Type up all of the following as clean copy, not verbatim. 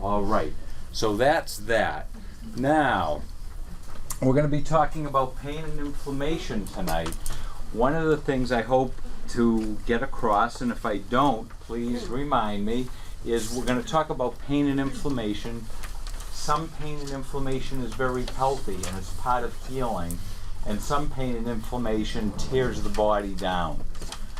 All right, so that's that. Now, we're going to be talking about pain and inflammation tonight. One of the things I hope to get across, and if I don't, please remind me, is we're going to talk about pain and inflammation. Some pain and inflammation is very healthy and it's part of healing, and some pain and inflammation tears the body down.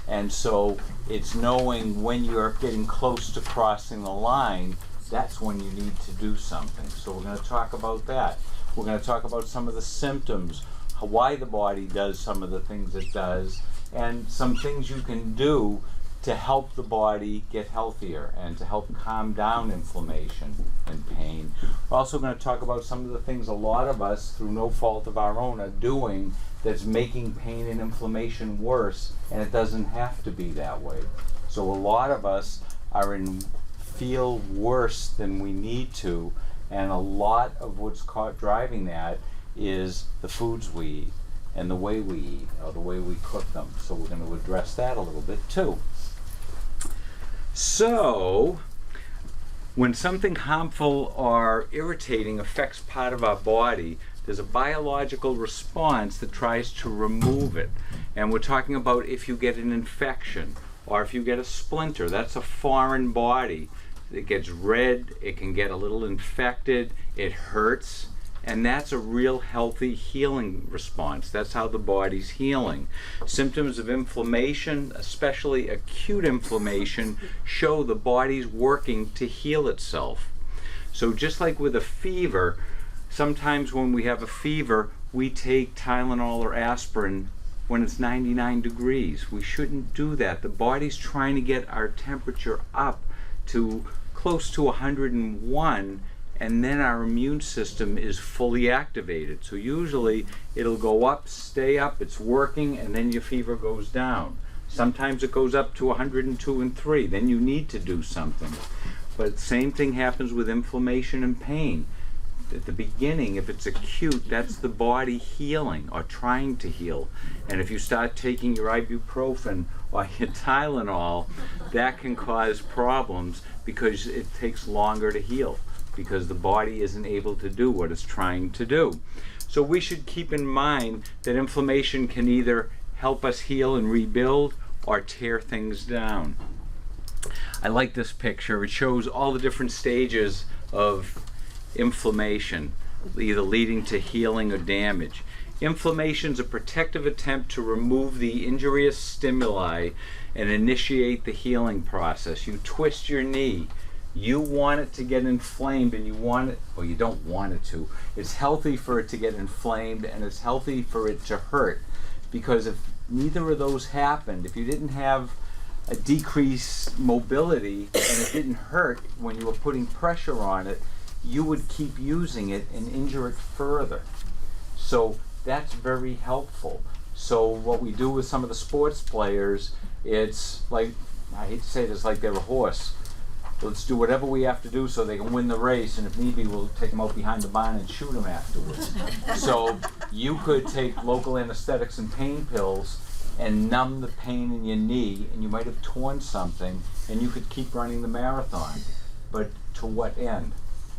And so it's knowing when you're getting close to crossing the line, that's when you need to do something. So we're going to talk about that. We're going to talk about some of the symptoms, why the body does some of the things it does, and some things you can do to help the body get healthier and to help calm down inflammation and pain. We're also going to talk about some of the things a lot of us, through no fault of our own, are doing that's making pain and inflammation worse, and it doesn't have to be that way. So a lot of us feel worse than we need to, and a lot of what's driving that is the foods we eat and the way we eat, or the way we cook them. So we're going to address that a little bit too. So, when something harmful or irritating affects part of our body, there's a biological response that tries to remove it. And we're talking about if you get an infection or if you get a splinter. That's a foreign body. It gets red, it can get a little infected, it hurts, and that's a real healthy healing response. That's how the body's healing. Symptoms of inflammation, especially acute inflammation, show the body's working to heal itself. So just like with a fever, sometimes when we have a fever, we take Tylenol or aspirin when it's 99 degrees. We shouldn't do that. The body's trying to get our temperature up to close to 101, and then our immune system is fully activated. So usually it'll go up, stay up, it's working, and then your fever goes down. Sometimes it goes up to 102 and 3, then you need to do something. But the same thing happens with inflammation and pain. At the beginning, if it's acute, that's the body healing or trying to heal. And if you start taking your ibuprofen or your Tylenol, that can cause problems because it takes longer to heal, because the body isn't able to do what it's trying to do. So we should keep in mind that inflammation can either help us heal and rebuild or tear things down. I like this picture. It shows all the different stages of inflammation, either leading to healing or damage. Inflammation is a protective attempt to remove the injurious stimuli and initiate the healing process. You twist your knee, you want it to get inflamed, and you want it, well, you don't want it to. It's healthy for it to get inflamed, and it's healthy for it to hurt, because if neither of those happened, if you didn't have a decreased mobility and it didn't hurt when you were putting pressure on it, you would keep using it and injure it further. So that's very helpful. So what we do with some of the sports players, it's like, I hate to say it, it's like they're a horse. Let's do whatever we have to do so they can win the race, and if need be, we'll take them out behind the barn and shoot them afterwards. So you could take local anesthetics and pain pills and numb the pain in your knee, and you might have torn something, and you could keep running the marathon. But to what end?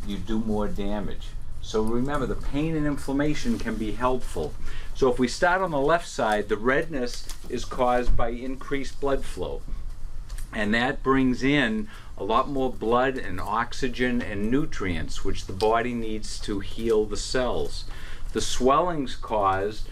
You do more damage. So remember, the pain and inflammation can be helpful. So if we start on the left side, the redness is caused by increased blood flow. And that brings in a lot more blood and oxygen and nutrients, which the body needs to heal the cells. The swelling's caused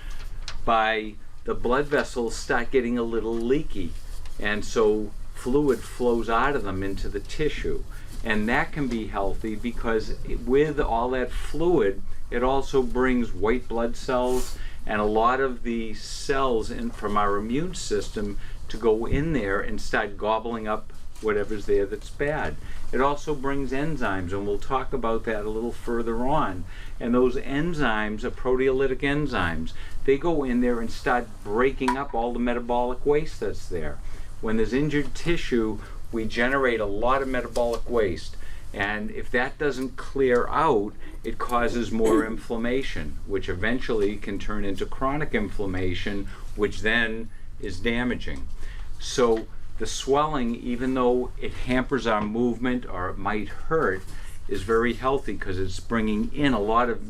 by the blood vessels start getting a little leaky, and so fluid flows out of them into the tissue. And that can be healthy because with all that fluid, it also brings white blood cells and a lot of the cells from our immune system to go in there and start gobbling up whatever's there that's bad. It also brings enzymes, and we'll talk about that a little further on. And those enzymes are proteolytic enzymes. They go in there and start breaking up all the metabolic waste that's there. When there's injured tissue, we generate a lot of metabolic waste. And if that doesn't clear out, it causes more inflammation, which eventually can turn into chronic inflammation, which then is damaging. So the swelling, even though it hampers our movement or it might hurt, is very healthy because it's bringing in a lot of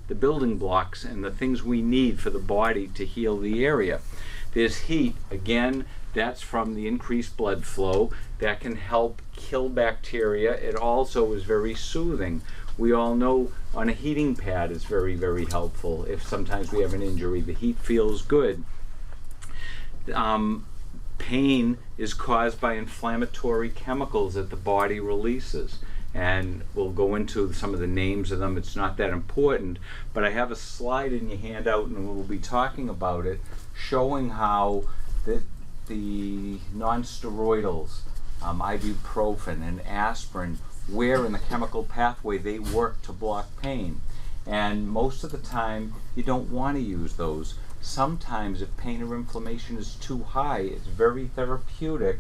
the building blocks and the things we need for the body to heal the area. There's heat, again, that's from the increased blood flow. That can help kill bacteria. It also is very soothing. We all know on a heating pad it's very, very helpful. If sometimes we have an injury, the heat feels good. Pain is caused by inflammatory chemicals that the body releases. And we'll go into some of the names of them. It's not that important, but I have a slide in your handout, and we'll be talking about it, showing how the non-steroidals, ibuprofen and aspirin, where in the chemical pathway they work to block pain. And most of the time, you don't want to use those. Sometimes if pain or inflammation is too high, it's very therapeutic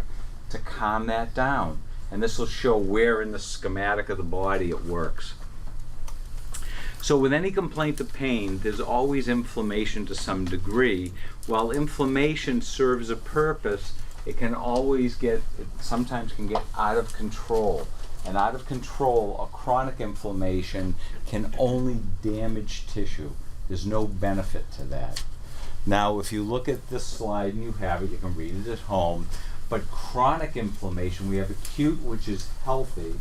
to calm that down. And this will show where in the schematic of the body it works. So with any complaint of pain, there's always inflammation to some degree. While inflammation serves a purpose, it can always sometimes can get out of control. And out of control, a chronic inflammation can only damage tissue. There's no benefit to that. Now, if you look at this slide, and you have it, you can read it at home, but chronic inflammation, we have acute, which is healthy,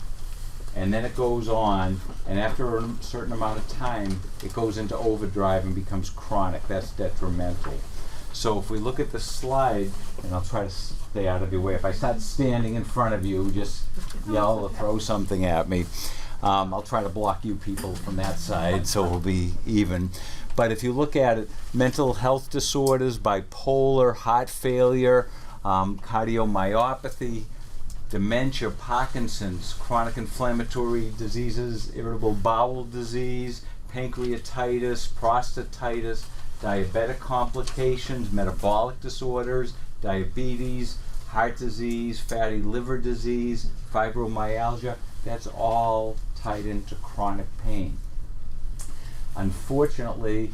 and then it goes on, and after a certain amount of time, it goes into overdrive and becomes chronic. That's detrimental. So if we look at the slide, and I'll try to stay out of your way. If I start standing in front of you, just yell or throw something at me. I'll try to block you people from that side so we'll be even. But if you look at it, mental health disorders, bipolar, heart failure, cardiomyopathy, dementia, Parkinson's, chronic inflammatory diseases, irritable bowel disease, pancreatitis, prostatitis, diabetic complications, metabolic disorders, diabetes, heart disease, fatty liver disease, fibromyalgia, that's all tied into chronic pain. Unfortunately,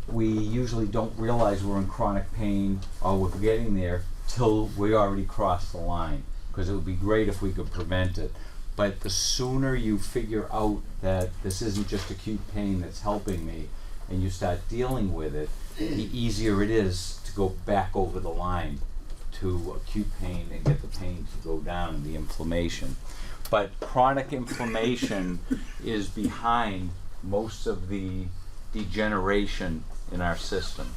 we usually don't realize we're in chronic pain or we're getting there till we already crossed the line, because it would be great if we could prevent it. But the sooner you figure out that this isn't just acute pain that's helping me, and you start dealing with it, the easier it is to go back over the line to acute pain and get the pain to go down and the inflammation. But chronic inflammation is behind most of the degeneration in our system.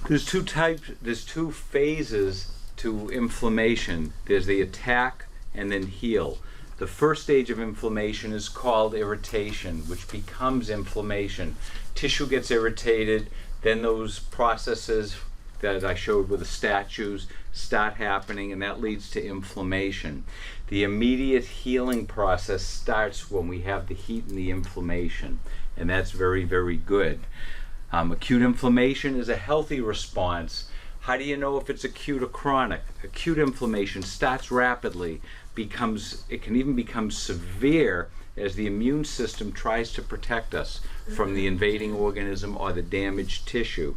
There's two phases to inflammation. There's the attack and then heal. The first stage of inflammation is called irritation, which becomes inflammation. Tissue gets irritated, then those processes that I showed with the statues start happening, and that leads to inflammation. The immediate healing process starts when we have the heat and the inflammation, and that's very, very good. Acute inflammation is a healthy response. How do you know if it's acute or chronic? Acute inflammation starts rapidly, it can even become severe as the immune system tries to protect us from the invading organism or the damaged tissue,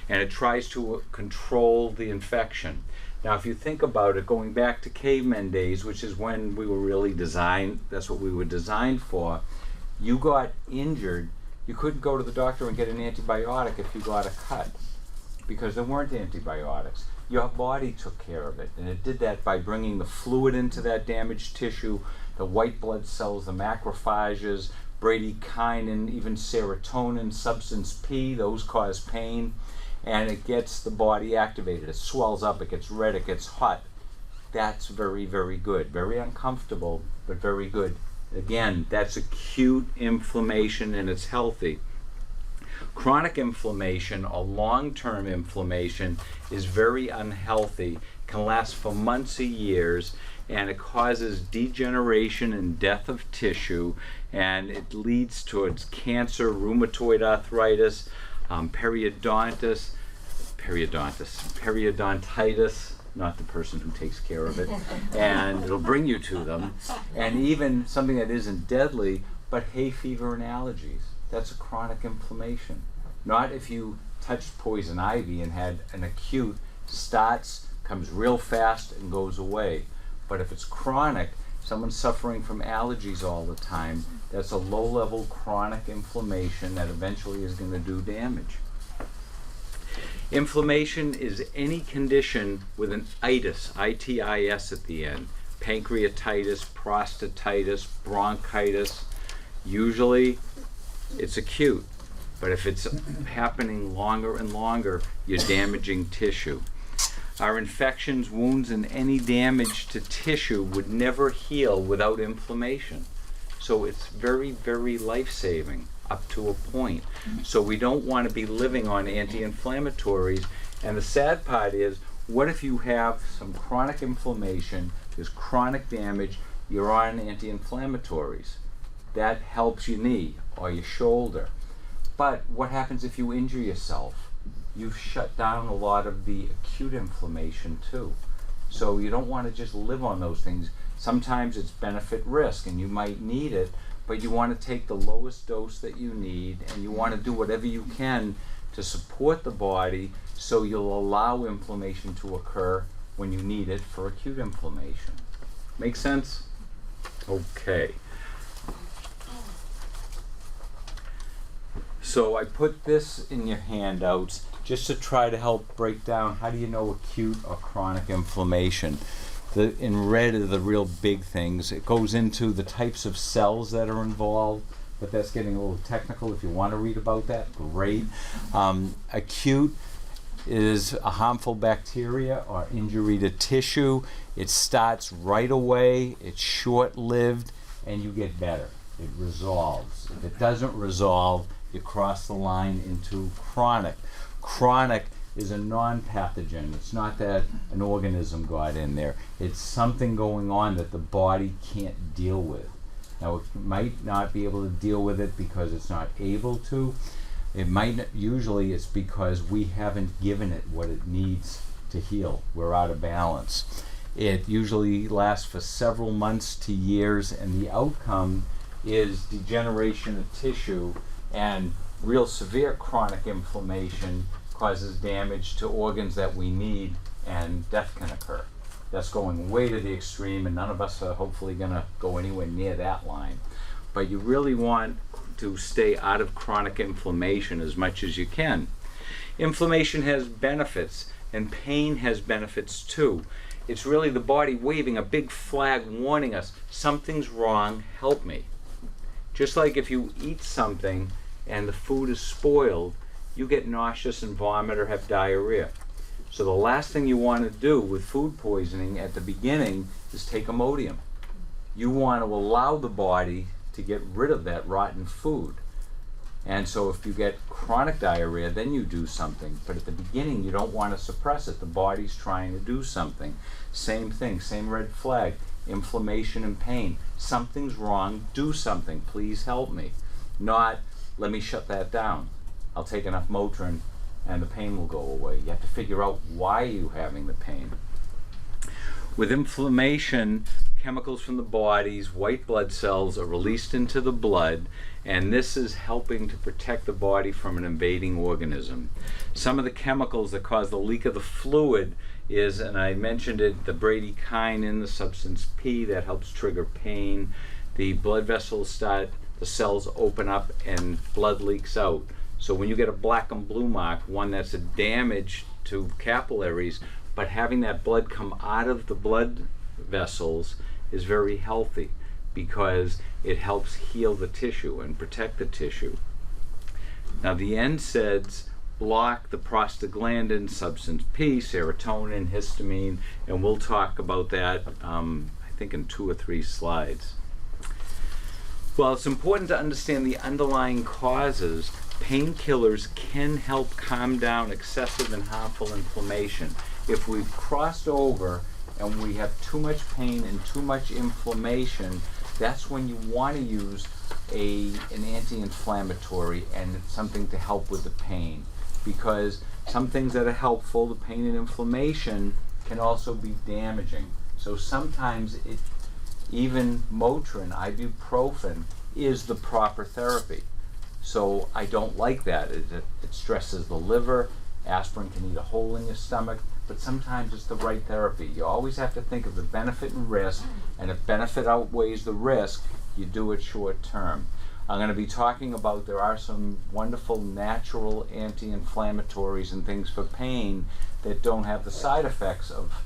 and it tries to control the infection. Now, if you think about it, going back to cavemen days, which is when we were really designed, that's what we were designed for, you got injured, you couldn't go to the doctor and get an antibiotic if you got a cut, because there weren't antibiotics. Your body took care of it, and it did that by bringing the fluid into that damaged tissue, the white blood cells, the macrophages, bradykinin, even serotonin, substance P, those cause pain, and it gets the body activated. It swells up, it gets red, it gets hot. That's very, very good. Very uncomfortable, but very good. Again, that's acute inflammation, and it's healthy. Chronic inflammation or long-term inflammation is very unhealthy, can last for months or years, and it causes degeneration and death of tissue, and it leads towards cancer, rheumatoid arthritis, periodontitis, not the person who takes care of it, and it'll bring you to them, and even something that isn't deadly, but hay fever and allergies. That's a chronic inflammation. Not if you touched poison ivy and had an acute, starts, comes real fast and goes away. But if it's chronic, someone suffering from allergies all the time, that's a low-level chronic inflammation that eventually is going to do damage. Inflammation is any condition with an itis, I-T-I-S at the end. Pancreatitis, prostatitis, bronchitis. Usually it's acute, but if it's happening longer and longer, you're damaging tissue. Our infections, wounds, and any damage to tissue would never heal without inflammation. So it's very, very life-saving up to a point. So we don't want to be living on anti-inflammatories. And the sad part is, what if you have some chronic inflammation, there's chronic damage, you're on anti-inflammatories? That helps your knee or your shoulder. But what happens if you injure yourself? You've shut down a lot of the acute inflammation too. So you don't want to just live on those things. Sometimes it's benefit risk and you might need it, but you want to take the lowest dose that you need, and you want to do whatever you can to support the body so you'll allow inflammation to occur when you need it for acute inflammation. Make sense? Okay. So I put this in your handouts just to try to help break down how do you know acute or chronic inflammation. In red are the real big things. It goes into the types of cells that are involved, but that's getting a little technical. If you want to read about that, great. Acute is a harmful bacteria or injury to tissue. It starts right away, it's short-lived, and you get better. It resolves. If it doesn't resolve, you cross the line into chronic. Chronic is a non-pathogen. It's not that an organism got in there. It's something going on that the body can't deal with. Now, it might not be able to deal with it because it's not able to. It might not, usually it's because we haven't given it what it needs to heal. We're out of balance. It usually lasts for several months to years, and the outcome is degeneration of tissue, and real severe chronic inflammation causes damage to organs that we need, and death can occur. That's going way to the extreme, and none of us are hopefully going to go anywhere near that line. But you really want to stay out of chronic inflammation as much as you can. Inflammation has benefits, and pain has benefits too. It's really the body waving a big flag warning us, something's wrong, help me. Just like if you eat something and the food is spoiled, you get nauseous and vomit or have diarrhea. So the last thing you want to do with food poisoning at the beginning is take Imodium. You want to allow the body to get rid of that rotten food. And so if you get chronic diarrhea, then you do something. But at the beginning, you don't want to suppress it. The body's trying to do something. Same thing, same red flag. Inflammation and pain. Something's wrong, do something. Please help me. Not, let me shut that down. I'll take enough Motrin and the pain will go away. You have to figure out why you're having the pain. With inflammation, chemicals from the body's white blood cells are released into the blood, and this is helping to protect the body from an invading organism. Some of the chemicals that cause the leak of the fluid is, and I mentioned it, the bradykinin, the substance P that helps trigger pain. The blood vessels start, the cells open up and blood leaks out. So when you get a black and blue mark, one that's a damage to capillaries, but having that blood come out of the blood vessels is very healthy because it helps heal the tissue and protect the tissue. Now the NSAIDs block the prostaglandin, substance P, serotonin, histamine, and we'll talk about that I think in 2 or 3 slides. Well, it's important to understand the underlying causes. Painkillers can help calm down excessive and harmful inflammation. If we've crossed over and we have too much pain and too much inflammation, that's when you want to use an anti-inflammatory and something to help with the pain. Because some things that are helpful, the pain and inflammation, can also be damaging. So sometimes even Motrin, ibuprofen, is the proper therapy. So I don't like that. It stresses the liver. Aspirin can eat a hole in your stomach. but sometimes it's the right therapy. You always have to think of the benefit and risk, and if benefit outweighs the risk, you do it short term. I'm going to be talking about there are some wonderful natural anti-inflammatories and things for pain that don't have the side effects of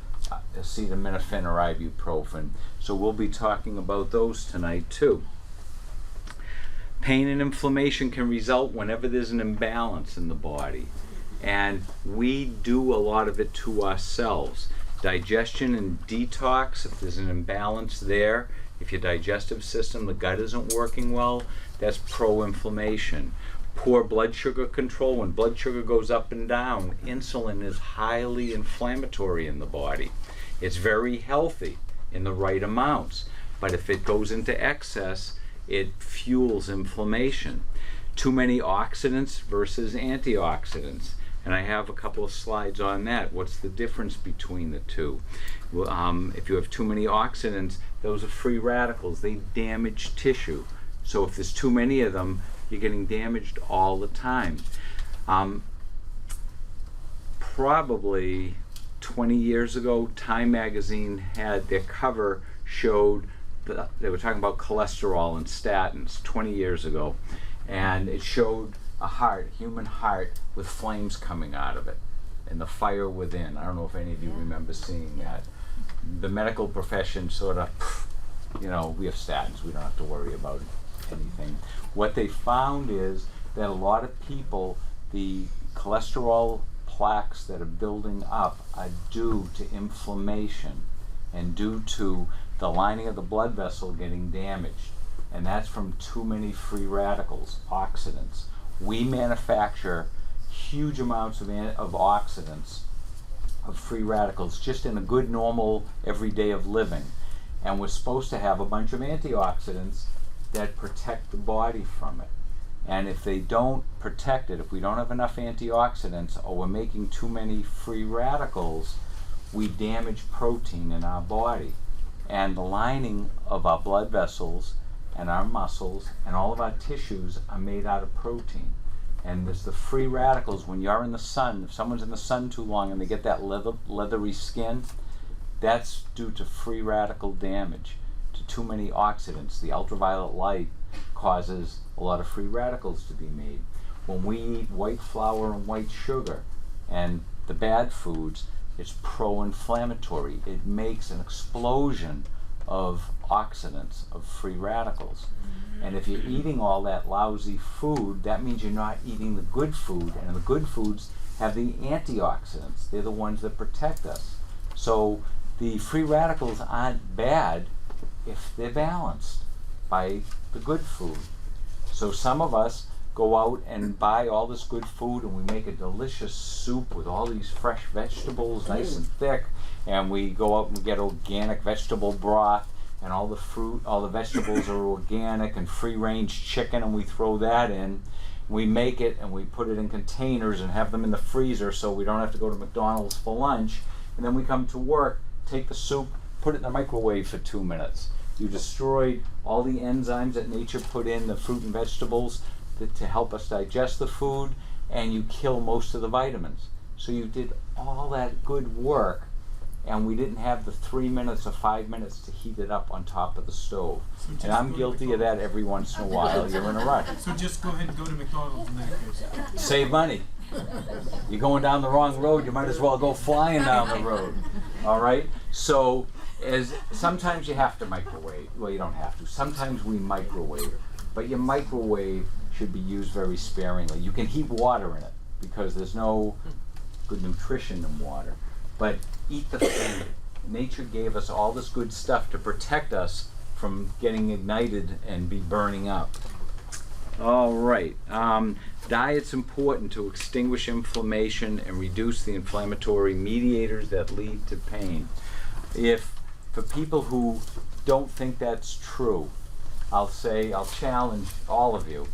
acetaminophen or ibuprofen. So we'll be talking about those tonight too. Pain and inflammation can result whenever there's an imbalance in the body. And we do a lot of it to ourselves. Digestion and detox, if there's an imbalance there, if your digestive system, the gut isn't working well, that's pro-inflammation. Poor blood sugar control, when blood sugar goes up and down, insulin is highly inflammatory in the body. It's very healthy in the right amounts, but if it goes into excess, it fuels inflammation. Too many oxidants versus antioxidants. And I have a couple of slides on that. What's the difference between the two? If you have too many oxidants, those are free radicals. They damage tissue. So if there's too many of them, you're getting damaged all the time. Probably 20 years ago, Time magazine had their cover showed, they were talking about cholesterol and statins 20 years ago. And it showed a heart, human heart, with flames coming out of it and the fire within. I don't know if any of you remember seeing that. The medical profession sort of, you know, we have statins, we don't have to worry about anything. What they found is that a lot of people, the cholesterol plaques that are building up are due to inflammation and due to the lining of the blood vessel getting damaged. And that's from too many free radicals, oxidants. We manufacture huge amounts of oxidants, of free radicals, just in a good, normal, every day of living. And we're supposed to have a bunch of antioxidants that protect the body from it. And if they don't protect it, if we don't have enough antioxidants or we're making too many free radicals, we damage protein in our body. And the lining of our blood vessels and our muscles and all of our tissues are made out of protein. And there's the free radicals. When you're in the sun, if someone's in the sun too long and they get that leathery skin, that's due to free radical damage, to too many oxidants. The ultraviolet light causes a lot of free radicals to be made. When we eat white flour and white sugar and the bad foods, it's pro-inflammatory. It makes an explosion of oxidants, of free radicals. And if you're eating all that lousy food, that means you're not eating the good food, and the good foods have the antioxidants. They're the ones that protect us. So the free radicals aren't bad if they're balanced by the good food. So some of us go out and buy all this good food and we make a delicious soup with all these fresh vegetables, nice and thick, and we go out and get organic vegetable broth, and all the fruit, all the vegetables are organic, and free-range chicken, and we throw that in. We make it and we put it in containers and have them in the freezer so we don't have to go to McDonald's for lunch. And then we come to work, take the soup, put it in the microwave for 2 minutes. You destroyed all the enzymes that nature put in the fruit and vegetables to help us digest the food, and you kill most of the vitamins. So you did all that good work, and we didn't have the 3 minutes or 5 minutes to heat it up on top of the stove. So and I'm guilty of that every once in a while. You're in a rush. So just go ahead and go to McDonald's in that case. Save money. You're going down the wrong road, you might as well go flying down the road. All right? So sometimes you have to microwave. Well, you don't have to. Sometimes we microwave. But your microwave should be used very sparingly. You can heat water in it because there's no good nutrition in water. But eat the food. Nature gave us all this good stuff to protect us from getting ignited and be burning up. All right. Diet's important to extinguish inflammation and reduce the inflammatory mediators that lead to pain. For people who don't think that's true, I'll challenge all of you,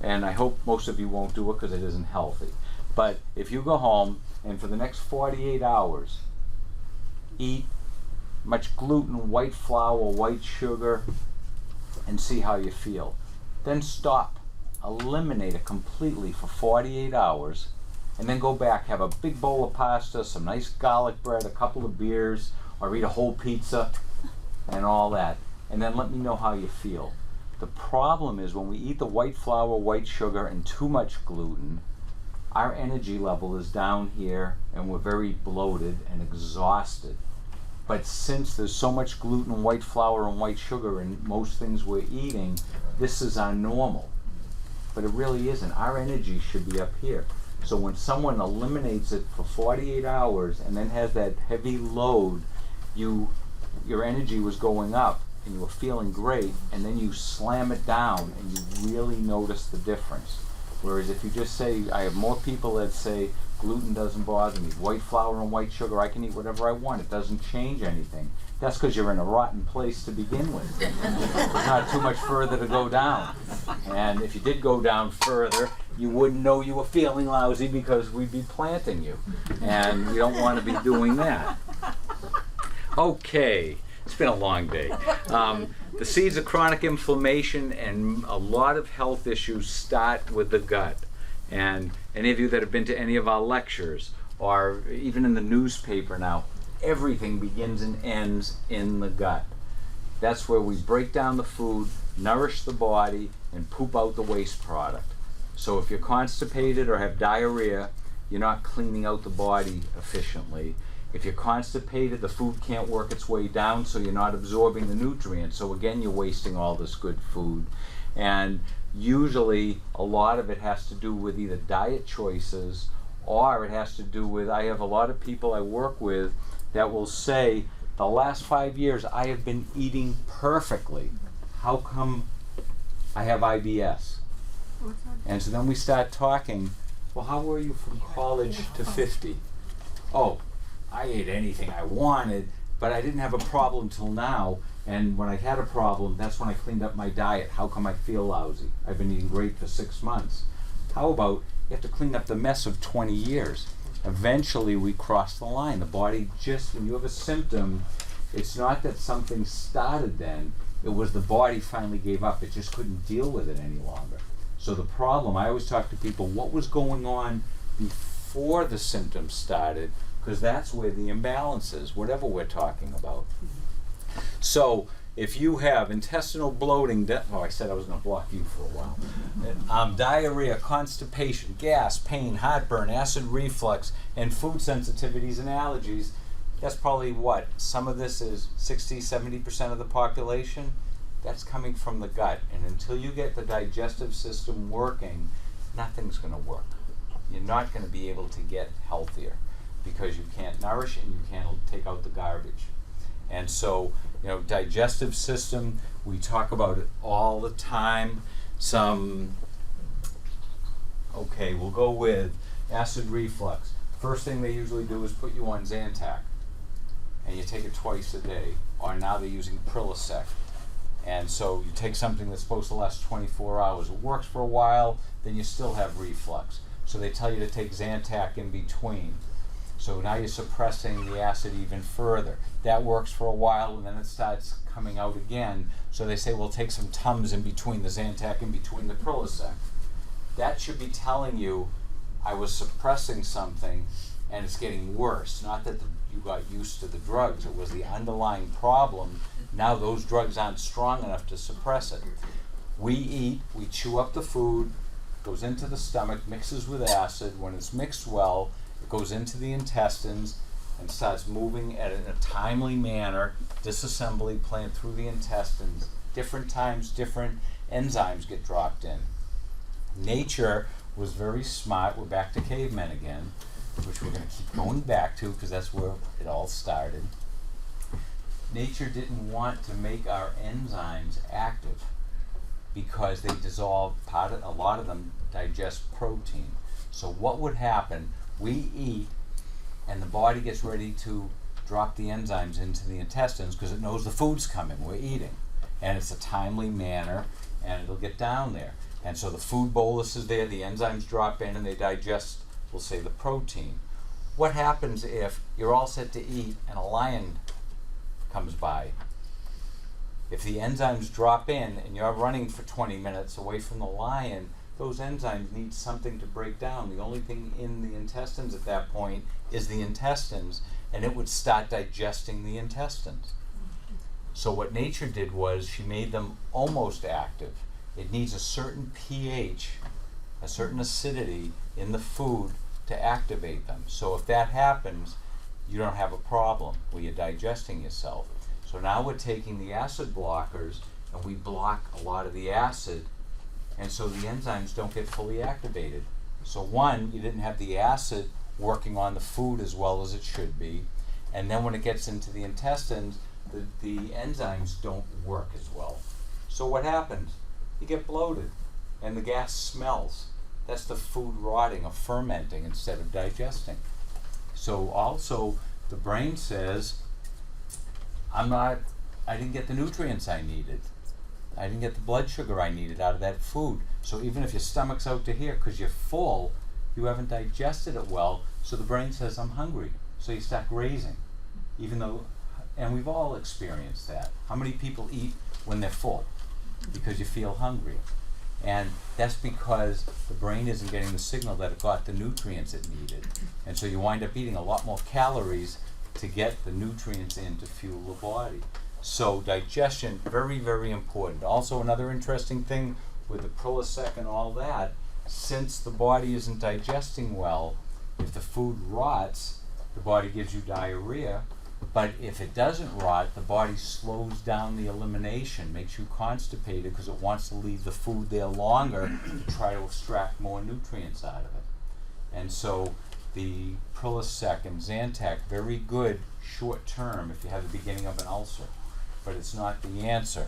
and I hope most of you won't do it because it isn't healthy. But if you go home and for the next 48 hours eat much gluten, white flour, white sugar, and see how you feel, then stop. Eliminate it completely for 48 hours and then go back, have a big bowl of pasta, some nice garlic bread, a couple of beers, or eat a whole pizza and all that, and then let me know how you feel. The problem is when we eat the white flour, white sugar, and too much gluten, our energy level is down here and we're very bloated and exhausted. But since there's so much gluten, white flour, and white sugar in most things we're eating, this is our normal. But it really isn't. Our energy should be up here. So when someone eliminates it for 48 hours and then has that heavy load, your energy was going up and you were feeling great, and then you slam it down and you really notice the difference. Whereas if you just say, I have more people that say gluten doesn't bother me, white flour and white sugar, I can eat whatever I want, it doesn't change anything. That's because you're in a rotten place to begin with. There's not too much further to go down. And if you did go down further, you wouldn't know you were feeling lousy because we'd be planting you. And we don't want to be doing that. Okay, it's been a long day. The seeds of chronic inflammation and a lot of health issues start with the gut. And any of you that have been to any of our lectures, or even in the newspaper now, everything begins and ends in the gut. That's where we break down the food, nourish the body, and poop out the waste product. So if you're constipated or have diarrhea, you're not cleaning out the body efficiently. If you're constipated, the food can't work its way down, so you're not absorbing the nutrients. So again, you're wasting all this good food. And usually, a lot of it has to do with either diet choices, or it has to do with, I have a lot of people I work with that will say, the last 5 years I have been eating perfectly. How come I have IBS? And so then we start talking, well, how were you from college to 50? Oh, I ate anything I wanted, but I didn't have a problem till now. And when I had a problem, that's when I cleaned up my diet. How come I feel lousy? I've been eating great for 6 months. How about you have to clean up the mess of 20 years? Eventually we cross the line. The body just, when you have a symptom, it's not that something started then, it was the body finally gave up. It just couldn't deal with it any longer. So the problem, I always talk to people, what was going on before the symptoms started? Because that's where the imbalance is, whatever we're talking about. So if you have intestinal bloating, I said I was going to block you for a while. Diarrhea, constipation, gas, pain, heartburn, acid reflux, and food sensitivities and allergies, that's probably what? Some of this is 60-70% of the population. That's coming from the gut. And until you get the digestive system working, nothing's going to work. You're not going to be able to get healthier because you can't nourish and you can't take out the garbage. And so, digestive system, we talk about it all the time. We'll go with acid reflux. First thing they usually do is put you on Zantac, and you take it twice a day. Or now they're using Prilosec. And so you take something that's supposed to last 24 hours. It works for a while, then you still have reflux. So they tell you to take Zantac in between. So now you're suppressing the acid even further. That works for a while, and then it starts coming out again. So they say, well, take some Tums in between, the Zantac in between the Prilosec. That should be telling you, I was suppressing something, and it's getting worse. Not that you got used to the drugs. It was the underlying problem. Now those drugs aren't strong enough to suppress it. We eat, we chew up the food, goes into the stomach, mixes with acid. When it's mixed well, it goes into the intestines and starts moving in a timely manner, disassembly plant through the intestines. Different times, different enzymes get dropped in. Nature was very smart. We're back to cavemen again, which we're going to keep going back to because that's where it all started. Nature didn't want to make our enzymes active because they dissolve, a lot of them digest protein. So what would happen? We eat, and the body gets ready to drop the enzymes into the intestines because it knows the food's coming, we're eating. And it's a timely manner, and it'll get down there. And so the food bolus is there, the enzymes drop in, and they digest, we'll say, the protein. What happens if you're all set to eat and a lion comes by? If the enzymes drop in and you're running for 20 minutes away from the lion, those enzymes need something to break down. The only thing in the intestines at that point is the intestines, and it would start digesting the intestines. So what nature did was she made them almost active. It needs a certain pH, a certain acidity in the food to activate them. So if that happens, you don't have a problem where you're digesting yourself. So now we're taking the acid blockers and we block a lot of the acid, and so the enzymes don't get fully activated. So one, you didn't have the acid working on the food as well as it should be, and then when it gets into the intestines, the enzymes don't work as well. So what happens? You get bloated and the gas smells. That's the food rotting or fermenting instead of digesting. So also the brain says, I didn't get the nutrients I needed. I didn't get the blood sugar I needed out of that food. So even if your stomach's out to here because you're full, you haven't digested it well, so the brain says, I'm hungry. So you start grazing, even though, and we've all experienced that. How many people eat when they're full? Because you feel hungry. And that's because the brain isn't getting the signal that it got the nutrients it needed. And so you wind up eating a lot more calories to get the nutrients in to fuel the body. So digestion, very, very important. Also another interesting thing with the Prilosec and all that, since the body isn't digesting well, if the food rots, the body gives you diarrhea. But if it doesn't rot, the body slows down the elimination, makes you constipated because it wants to leave the food there longer to try to extract more nutrients out of it. And so the Prilosec and Zantac, very good short term if you have the beginning of an ulcer, but it's not the answer.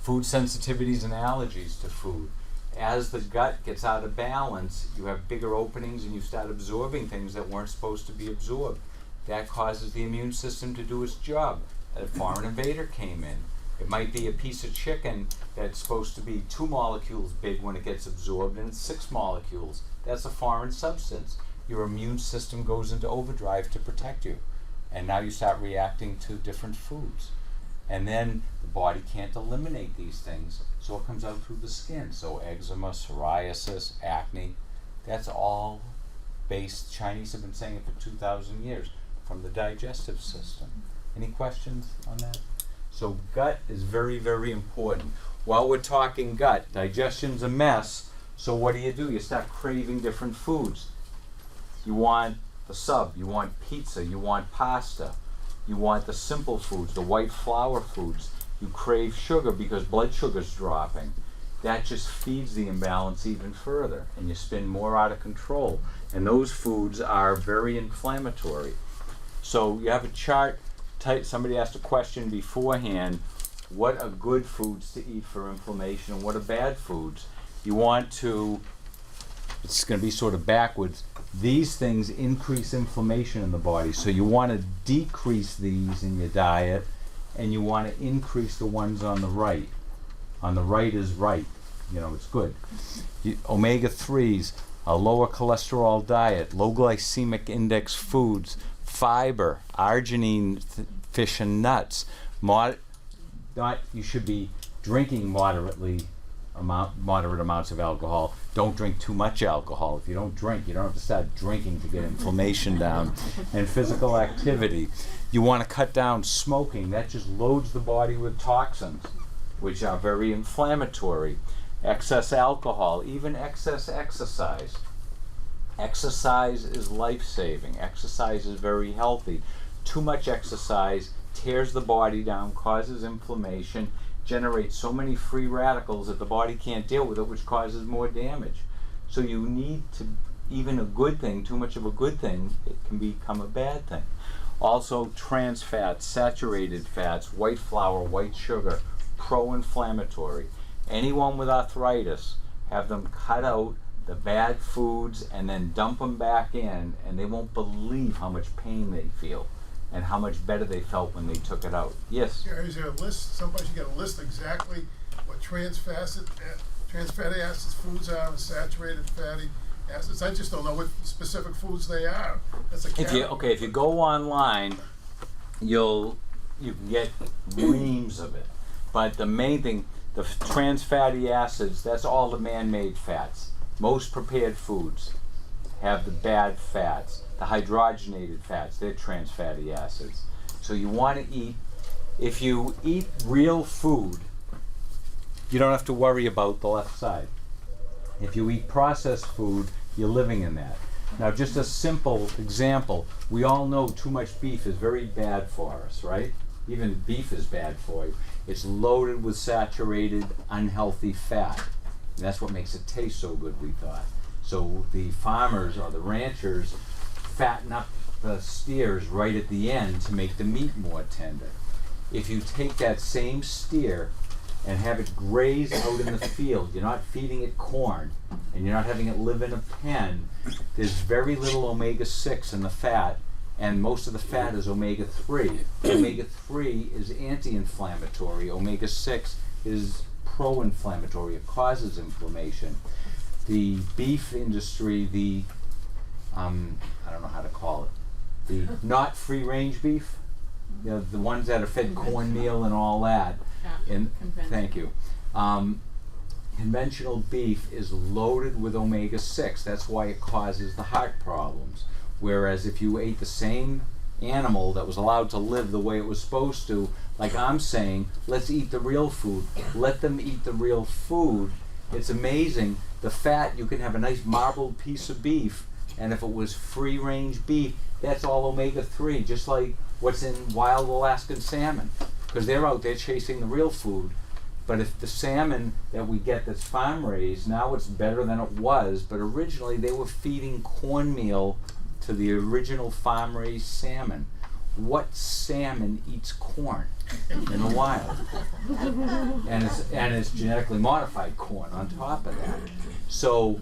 Food sensitivities and allergies to food. As the gut gets out of balance, you have bigger openings and you start absorbing things that weren't supposed to be absorbed. That causes the immune system to do its job. A foreign invader came in. It might be a piece of chicken that's supposed to be 2 molecules big when it gets absorbed, and it's 6 molecules. That's a foreign substance. Your immune system goes into overdrive to protect you. And now you start reacting to different foods. And then the body can't eliminate these things, so it comes out through the skin. So eczema, psoriasis, acne, that's all based, Chinese have been saying it for 2,000 years, from the digestive system. Any questions on that? So gut is very, very important. While we're talking gut, digestion's a mess, so what do? You start craving different foods. You want the sub, you want pizza, you want pasta, you want the simple foods, the white flour foods. You crave sugar because blood sugar's dropping. That just feeds the imbalance even further, and you spin more out of control. And those foods are very inflammatory. So you have a chart, somebody asked a question beforehand, what are good foods to eat for inflammation and what are bad foods? You want to, it's going to be sort of backwards, these things increase inflammation in the body. So you want to decrease these in your diet, and you want to increase the ones on the right. On the right is right, it's good. Omega-3s, a lower cholesterol diet, low glycemic index foods, fiber, arginine, fish and nuts. You should be drinking moderate amounts of alcohol. Don't drink too much alcohol. If you don't drink, you don't have to start drinking to get inflammation down. And physical activity. You want to cut down smoking. That just loads the body with toxins, which are very inflammatory. Excess alcohol, even excess exercise. Exercise is life-saving. Exercise is very healthy. Too much exercise tears the body down, causes inflammation, generates so many free radicals that the body can't deal with it, which causes more damage. So you need to, even a good thing, too much of a good thing, it can become a bad thing. Also, trans fats, saturated fats, white flour, white sugar, pro-inflammatory. Anyone with arthritis, have them cut out the bad foods and then dump them back in, and they won't believe how much pain they feel and how much better they felt when they took it out. Yes? Yeah, is there a list? Somebody should get a list exactly what trans fatty acids foods are and saturated fatty acids. I just don't know what specific foods they are. That's a category. If you go online, you can get reams of it. But the main thing, The trans fatty acids, that's all the man-made fats. Most prepared foods have the bad fats. The hydrogenated fats, they're trans fatty acids. So you want to eat, if you eat real food, you don't have to worry about the left side. If you eat processed food, you're living in that. Now, just a simple example, we all know too much beef is very bad for us, right? Even beef is bad for you. It's loaded with saturated, unhealthy fat. And that's what makes it taste so good, we thought. So the farmers or the ranchers fatten up the steers right at the end to make the meat more tender. If you take that same steer and have it graze out in the field, you're not feeding it corn, and you're not having it live in a pen, there's very little omega-6 in the fat, and most of the fat is omega-3. Omega-3 is anti-inflammatory. Omega-6 is pro-inflammatory. It causes inflammation. The beef industry, I don't know how to call it, the not free-range beef, you know, the ones that are fed cornmeal and all that. Thank you. Conventional beef is loaded with omega-6. That's why it causes the heart problems. Whereas if you ate the same animal that was allowed to live the way it was supposed to, like I'm saying, let's eat the real food. Let them eat the real food. It's amazing. The fat, you can have a nice marbled piece of beef, and if it was free-range beef, that's all omega-3, just like what's in wild Alaskan salmon, because they're out there chasing the real food. But if the salmon that we get that's farm-raised, now it's better than it was, but originally they were feeding cornmeal to the original farm-raised salmon. What salmon eats corn in the wild? And it's genetically modified corn on top of that. So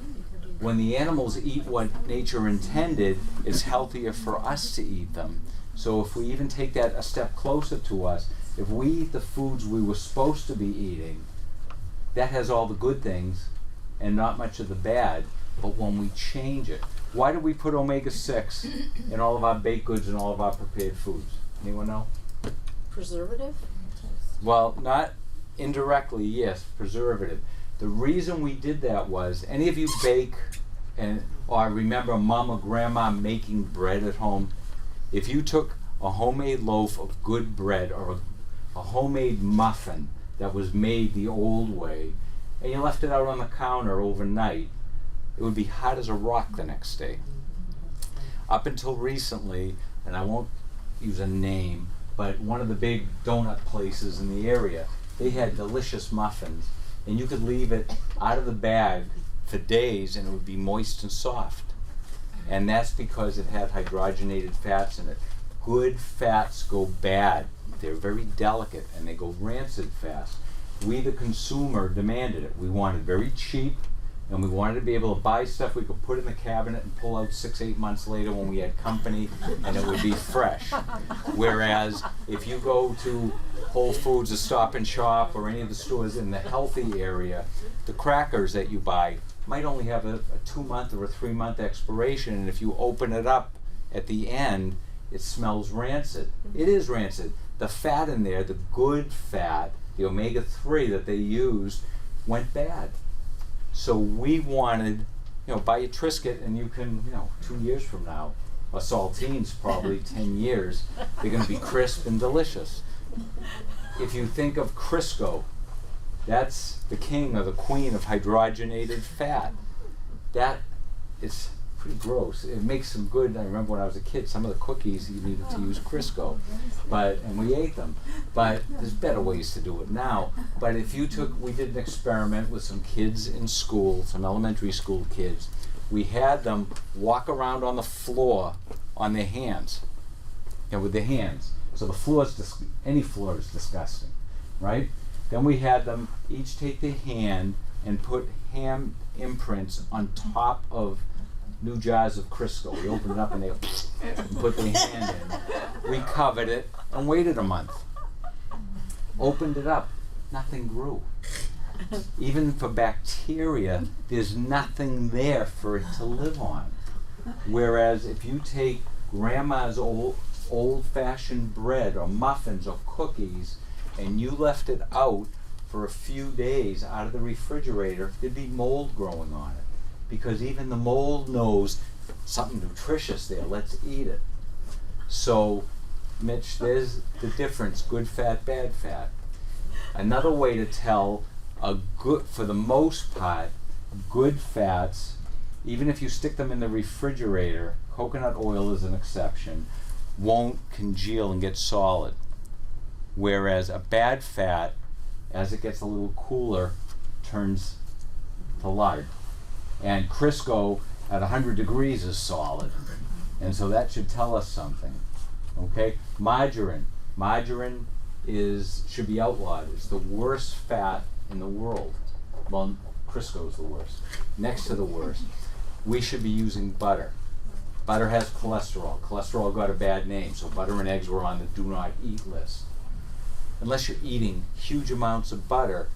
when the animals eat what nature intended, it's healthier for us to eat them. So if we even take that a step closer to us, if we eat the foods we were supposed to be eating, that has all the good things and not much of the bad. But when we change it, why do we put omega-6 in all of our baked goods and all of our prepared foods? Anyone know? Preservative? Well, not indirectly, yes, preservative. The reason we did that was, any of you bake or remember mom or grandma making bread at home? If you took a homemade loaf of good bread or a homemade muffin that was made the old way, and you left it out on the counter overnight, it would be hot as a rock the next day. Up until recently, and I won't use a name, but one of the big donut places in the area, they had delicious muffins, and you could leave it out of the bag for days and it would be moist and soft. And that's because it had hydrogenated fats in it. Good fats go bad. They're very delicate and they go rancid fast. We, the consumer, demanded it. We wanted very cheap, and we wanted to be able to buy stuff we could put in the cabinet and pull out 6-8 months later when we had company, and it would be fresh. Whereas if you go to Whole Foods or Stop and Shop or any of the stores in the healthy area, the crackers that you buy might only have a 2-month or a 3-month expiration, and if you open it up at the end, it smells rancid. It is rancid. The fat in there, the good fat, the omega-3 that they used, went bad. So we wanted, buy a Triscuit and you can, 2 years from now, or saltines probably 10 years, they're going to be crisp and delicious. If you think of Crisco, that's the king or the queen of hydrogenated fat. That is pretty gross. It makes some good. I remember when I was a kid, some of the cookies you needed to use Crisco, and we ate them. But there's better ways to do it now. But if you we did an experiment with some kids in school, some elementary school kids. We had them walk around on the floor on their hands, with their hands. So the floor is any floor is disgusting, right? Then we had them each take their hand and put hand imprints on top of new jars of Crisco. We opened it up and they put their hand in. We covered it and waited a month. Opened it up, nothing grew. Even for bacteria, there's nothing there for it to live on. Whereas if you take grandma's old-fashioned bread or muffins or cookies and you left it out for a few days out of the refrigerator, there'd be mold growing on it. Because even the mold knows something nutritious there, let's eat it. So, Mitch, there's the difference, good fat, bad fat. Another way to tell for the most part, good fats, even if you stick them in the refrigerator, coconut oil is an exception, won't congeal and get solid. Whereas a bad fat, as it gets a little cooler, turns to lard. And Crisco at 100 degrees is solid. And so that should tell us something. Okay? Margarine. Margarine should be outlawed. It's the worst fat in the world. Well, Crisco's the worst. Next to the worst. We should be using butter. Butter has cholesterol. Cholesterol got a bad name, so butter and eggs were on the do not eat list. Unless you're eating huge amounts of butter,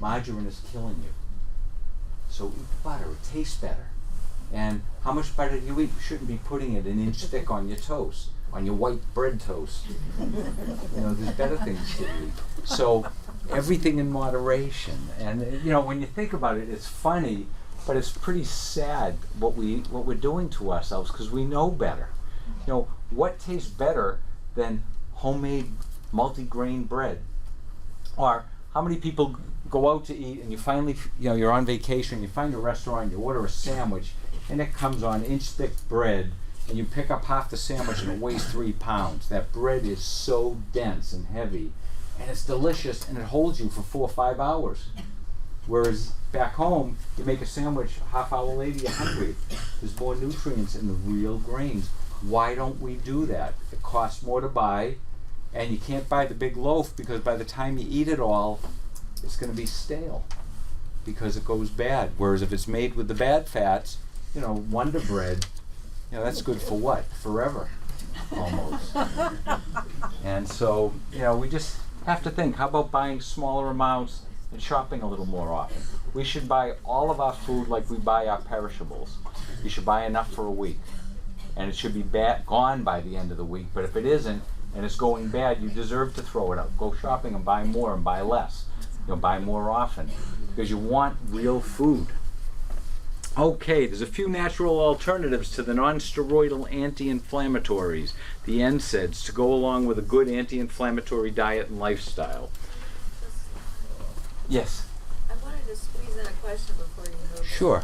margarine is killing you. So eat butter, it tastes better. And how much butter do you eat? You shouldn't be putting it an inch thick on your toast, on your white bread toast. You know, there's better things to eat. So everything in moderation. And you know, when you think about it, it's funny, but it's pretty sad what we're doing to ourselves because we know better. You know, what tastes better than homemade multi-grain bread? Or how many people go out to eat and you finally, you know, you're on vacation, you find a restaurant, you order a sandwich, and it comes on inch-thick bread, and you pick up half the sandwich and it weighs 3 pounds. That bread is so dense and heavy, and it's delicious, and it holds you for 4 or 5 hours. Whereas back home, you make a sandwich, half hour later you're hungry. There's more nutrients in the real grains. Why don't we do that? It costs more to buy, and you can't buy the big loaf because by the time you eat it all, it's going to be stale because it goes bad. Whereas if it's made with the bad fats, you know, Wonder Bread, you know, that's good for what? Forever, almost. And so, you know, we just have to think, how about buying smaller amounts and shopping a little more often? We should buy all of our food like we buy our perishables. You should buy enough for a week. And it should be gone by the end of the week. But if it isn't, and it's going bad, you deserve to throw it out. Go shopping and buy more and buy less. You know, buy more often. Because you want real food. Okay, there's a few natural alternatives to the non-steroidal anti-inflammatories, the NSAIDs, to go along with a good anti-inflammatory diet and lifestyle. Yes? I wanted to squeeze in a question before you move. Sure.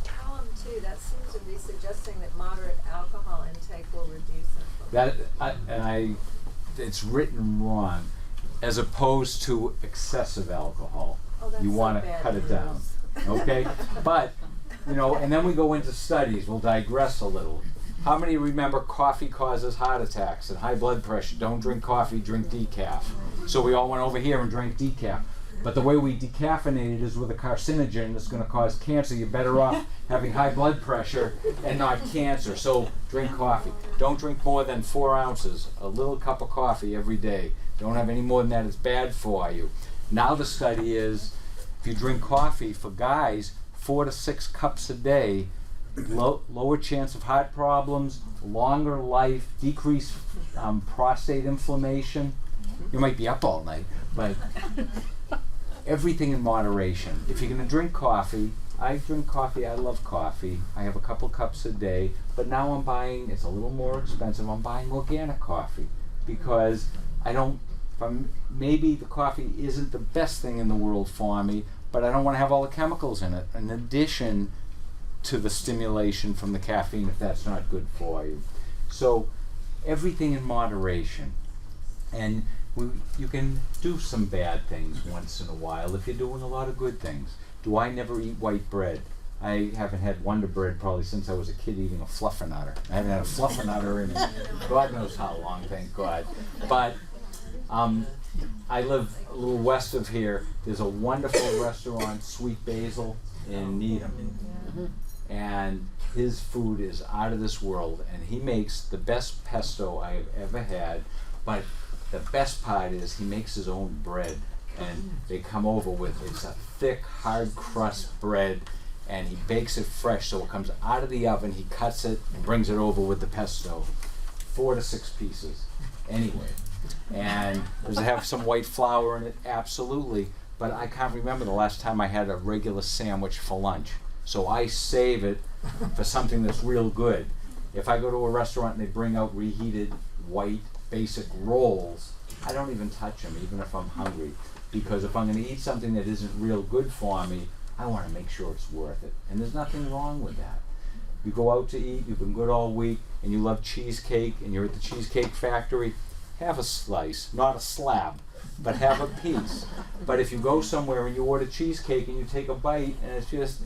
Column 2, that seems to be suggesting that moderate alcohol intake will reduce inflammation. It's written wrong. As opposed to excessive alcohol. Oh, that's you so want to bad cut it news. down. Okay? But, you know, and then we go into studies. We'll digress a little. How many remember coffee causes heart attacks and high blood pressure? Don't drink coffee, drink decaf. So we all went over here and drank decaf. But the way we decaffeinate it is with a carcinogen that's going to cause cancer. You're better off having high blood pressure and not cancer. So drink coffee. Don't drink more than 4 ounces. A little cup of coffee every day. Don't have any more than that. It's bad for you. Now the study is, if you drink coffee, for guys, 4 to 6 cups a day, lower chance of heart problems, longer life, decreased prostate inflammation. You might be up all night, but everything in moderation. If you're going to drink coffee, I drink coffee, I love coffee. I have a couple cups a day, but now I'm buying, it's a little more expensive, I'm buying organic coffee because maybe the coffee isn't the best thing in the world for me, but I don't want to have all the chemicals in it, in addition to the stimulation from the caffeine if that's not good for you. So everything in moderation. And you can do some bad things once in a while if you're doing a lot of good things. Do I never eat white bread? I haven't had Wonder Bread probably since I was a kid eating a Fluffernutter. I haven't had a Fluffernutter in God knows how long, thank God. But I live a little west of here. There's a wonderful restaurant, Sweet Basil, in Needham. And his food is out of this world. And he makes the best pesto I have ever had. But the best part is he makes his own bread. And they come over with, it's a thick, hard crust bread. And he bakes it fresh, so it comes out of the oven. He cuts it and brings it over with the pesto. 4 to 6 pieces. Anyway, And does it have some white flour in it? Absolutely. But I can't remember the last time I had a regular sandwich for lunch. So I save it for something that's real good. If I go to a restaurant and they bring out reheated white basic rolls, I don't even touch them, even if I'm hungry. Because if I'm going to eat something that isn't real good for me, I want to make sure it's worth it. And there's nothing wrong with that. You go out to eat, you've been good all week, and you love cheesecake, and you're at the Cheesecake Factory, have a slice, not a slab, but have a piece. But if you go somewhere and you order cheesecake and you take a bite and it's just,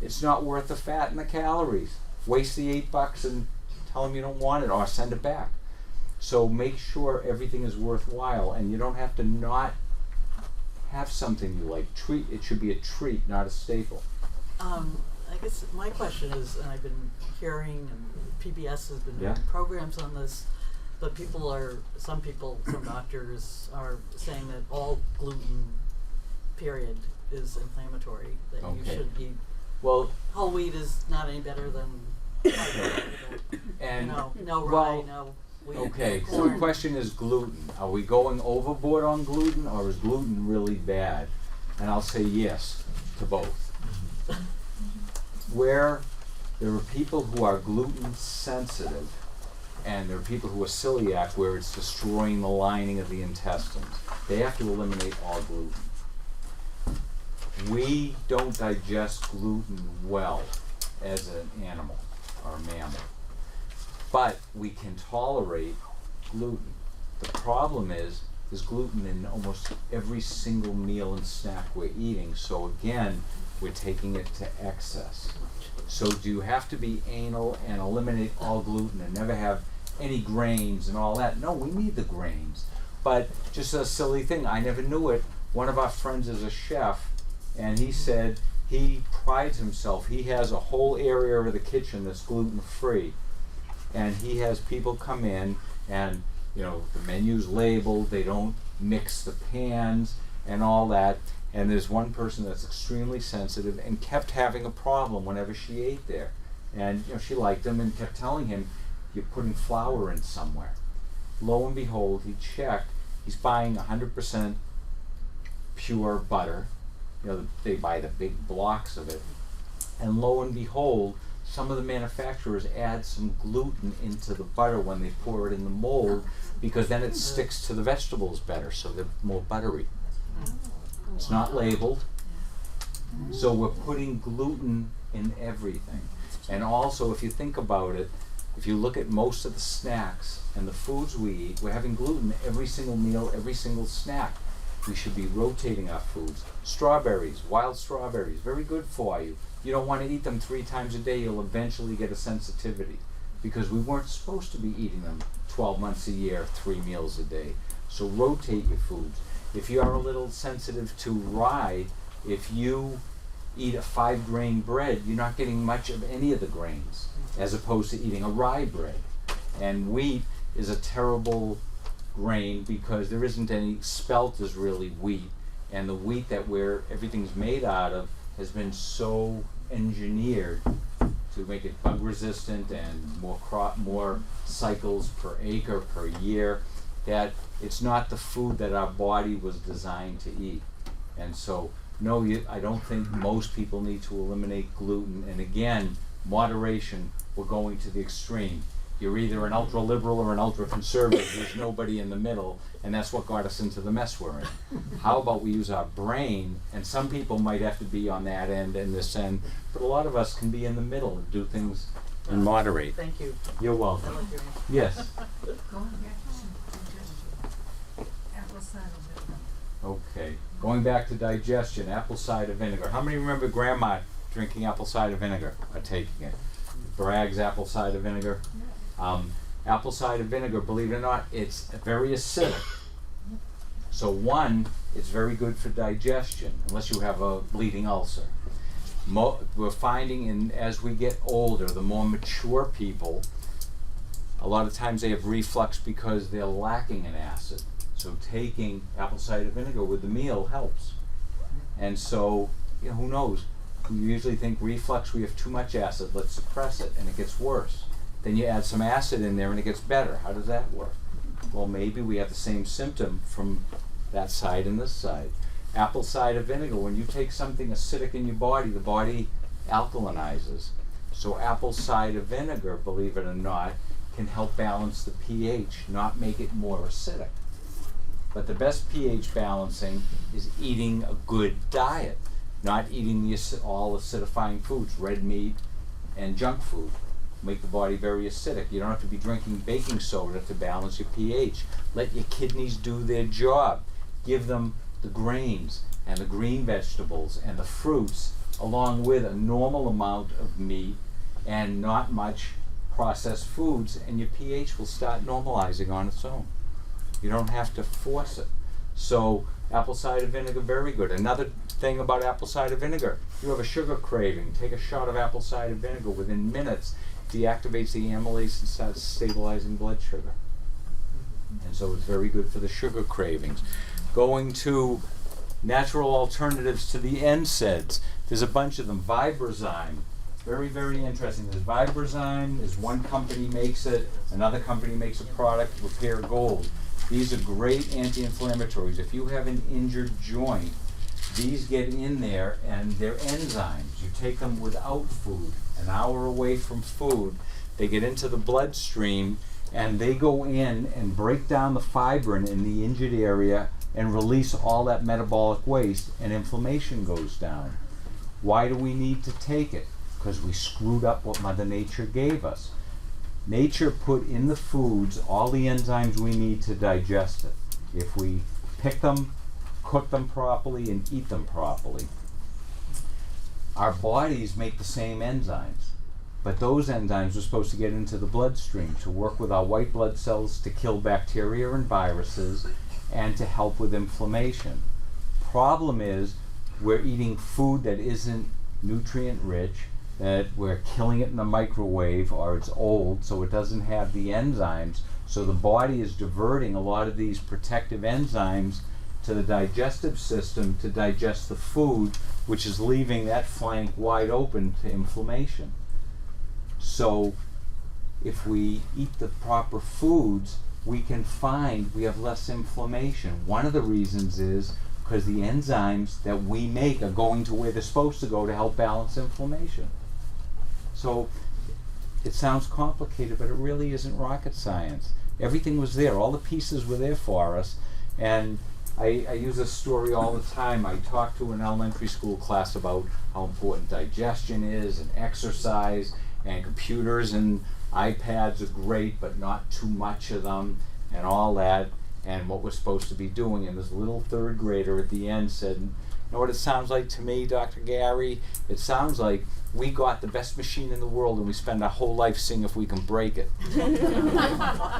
it's not worth the fat and the calories. Waste the $8 and tell them you don't want it or send it back. So make sure everything is worthwhile, and you don't have to not have something you like. It should be a treat, not a staple. I guess my question is, and I've been hearing, and PBS has been doing programs on this, but some doctors are saying that all gluten, period, is inflammatory, that you should eat. Well, whole wheat is not any better than and no rye, no wheat. Okay, so the question is gluten. Are we going overboard on gluten, or is gluten really bad? And I'll say yes to both. Where there are people who are gluten sensitive, and there are people who are celiac, where it's destroying the lining of the intestines, they have to eliminate all gluten. We don't digest gluten well as an animal or a mammal, but we can tolerate gluten. The problem is there's gluten in almost every single meal and snack we're eating, so again, we're taking it to excess. So do you have to be anal and eliminate all gluten and never have any grains and all that? No, we need the grains. But just a silly thing, I never knew it. One of our friends is a chef, and he said he prides himself. He has a whole area of the kitchen that's gluten-free. And he has people come in, and the menu's labeled, they don't mix the pans and all that. And there's one person that's extremely sensitive and kept having a problem whenever she ate there. And she liked him and kept telling him, you're putting flour in somewhere. Lo and behold, he checked, he's buying 100% pure butter. They buy the big blocks of it. And lo and behold, some of the manufacturers add some gluten into the butter when they pour it in the mold, because then it sticks to the vegetables better, so they're more buttery. It's not labeled. So we're putting gluten in everything. And also, if you think about it, if you look at most of the snacks and the foods we eat, we're having gluten every single meal, every single snack. We should be rotating our foods. Strawberries, wild strawberries, very good for you. You don't want to eat them 3 times a day. You'll eventually get a sensitivity, because we weren't supposed to be eating them 12 months a year, 3 meals a day. So rotate your foods. If you are a little sensitive to rye, if you eat a 5-grain bread, you're not getting much of any of the grains, as opposed to eating a rye bread. And wheat is a terrible grain because there isn't any. Spelt is really wheat, and the wheat that everything's made out of has been so engineered to make it bug resistant and more cycles per acre per year, that it's not the food that our body was designed to eat. And so, no, I don't think most people need to eliminate gluten. And again, moderation, we're going to the extreme. You're either an ultra-liberal or an ultra-conservative. There's nobody in the middle, and that's what got us into the mess we're in. How about we use our brain, and some people might have to be on that end and this end, but a lot of us can be in the middle and do things and moderate. Thank you. You're welcome. Yes. Okay, going back to digestion, apple cider vinegar. How many remember Grandma drinking apple cider vinegar or taking it? Bragg's apple cider vinegar. Apple cider vinegar, believe it or not, it's very acidic. So one, it's very good for digestion, unless you have a bleeding ulcer. We're finding as we get older, the more mature people, a lot of times they have reflux because they're lacking in acid. So taking apple cider vinegar with the meal helps. And so, who knows? We usually think reflux, we have too much acid, let's suppress it, and it gets worse. Then you add some acid in there and it gets better. How does that work? Well, maybe we have the same symptom from that side and this side. Apple cider vinegar, when you take something acidic in your body, the body alkalinizes. So apple cider vinegar, believe it or not, can help balance the pH, not make it more acidic. But the best pH balancing is eating a good diet, not eating all acidifying foods, red meat and junk food. Make the body very acidic. You don't have to be drinking baking soda to balance your pH. Let your kidneys do their job. Give them the grains and the green vegetables and the fruits, along with a normal amount of meat and not much processed foods, and your pH will start normalizing on its own. You don't have to force it. So apple cider vinegar, very good. Another thing about apple cider vinegar, you have a sugar craving, take a shot of apple cider vinegar. Within minutes, deactivates the amylase and starts stabilizing blood sugar. And so it's very good for the sugar cravings. Going to natural alternatives to the NSAIDs, there's a bunch of them. Vibrazyme, very, very interesting. There's Vibrazyme, there's one company makes it, another company makes a product, Repair Gold. These are great anti-inflammatories. If you have an injured joint, these get in there and they're enzymes. You take them without food, an hour away from food. They get into the bloodstream and they go in and break down the fibrin in the injured area and release all that metabolic waste, and inflammation goes down. Why do we need to take it? Because we screwed up what Mother Nature gave us. Nature put in the foods all the enzymes we need to digest it. If we pick them, cook them properly, and eat them properly. Our bodies make the same enzymes, but those enzymes are supposed to get into the bloodstream to work with our white blood cells to kill bacteria and viruses and to help with inflammation. Problem is, we're eating food that isn't nutrient rich, that we're killing it in the microwave, or it's old, so it doesn't have the enzymes. So the body is diverting a lot of these protective enzymes to the digestive system to digest the food, which is leaving that flank wide open to inflammation. So if we eat the proper foods, we can find we have less inflammation. One of the reasons is because the enzymes that we make are going to where they're supposed to go to help balance inflammation. So it sounds complicated, but it really isn't rocket science. Everything was there. All the pieces were there for us. And I use this story all the time. I talk to an elementary school class about how important digestion is, and exercise, and computers and iPads are great, but not too much of them, and all that, and what we're supposed to be doing. And this little third grader at the end said, "You know what it sounds like to me, Dr. Gary? It sounds like we got the best machine in the world and we spend our whole life seeing if we can break it."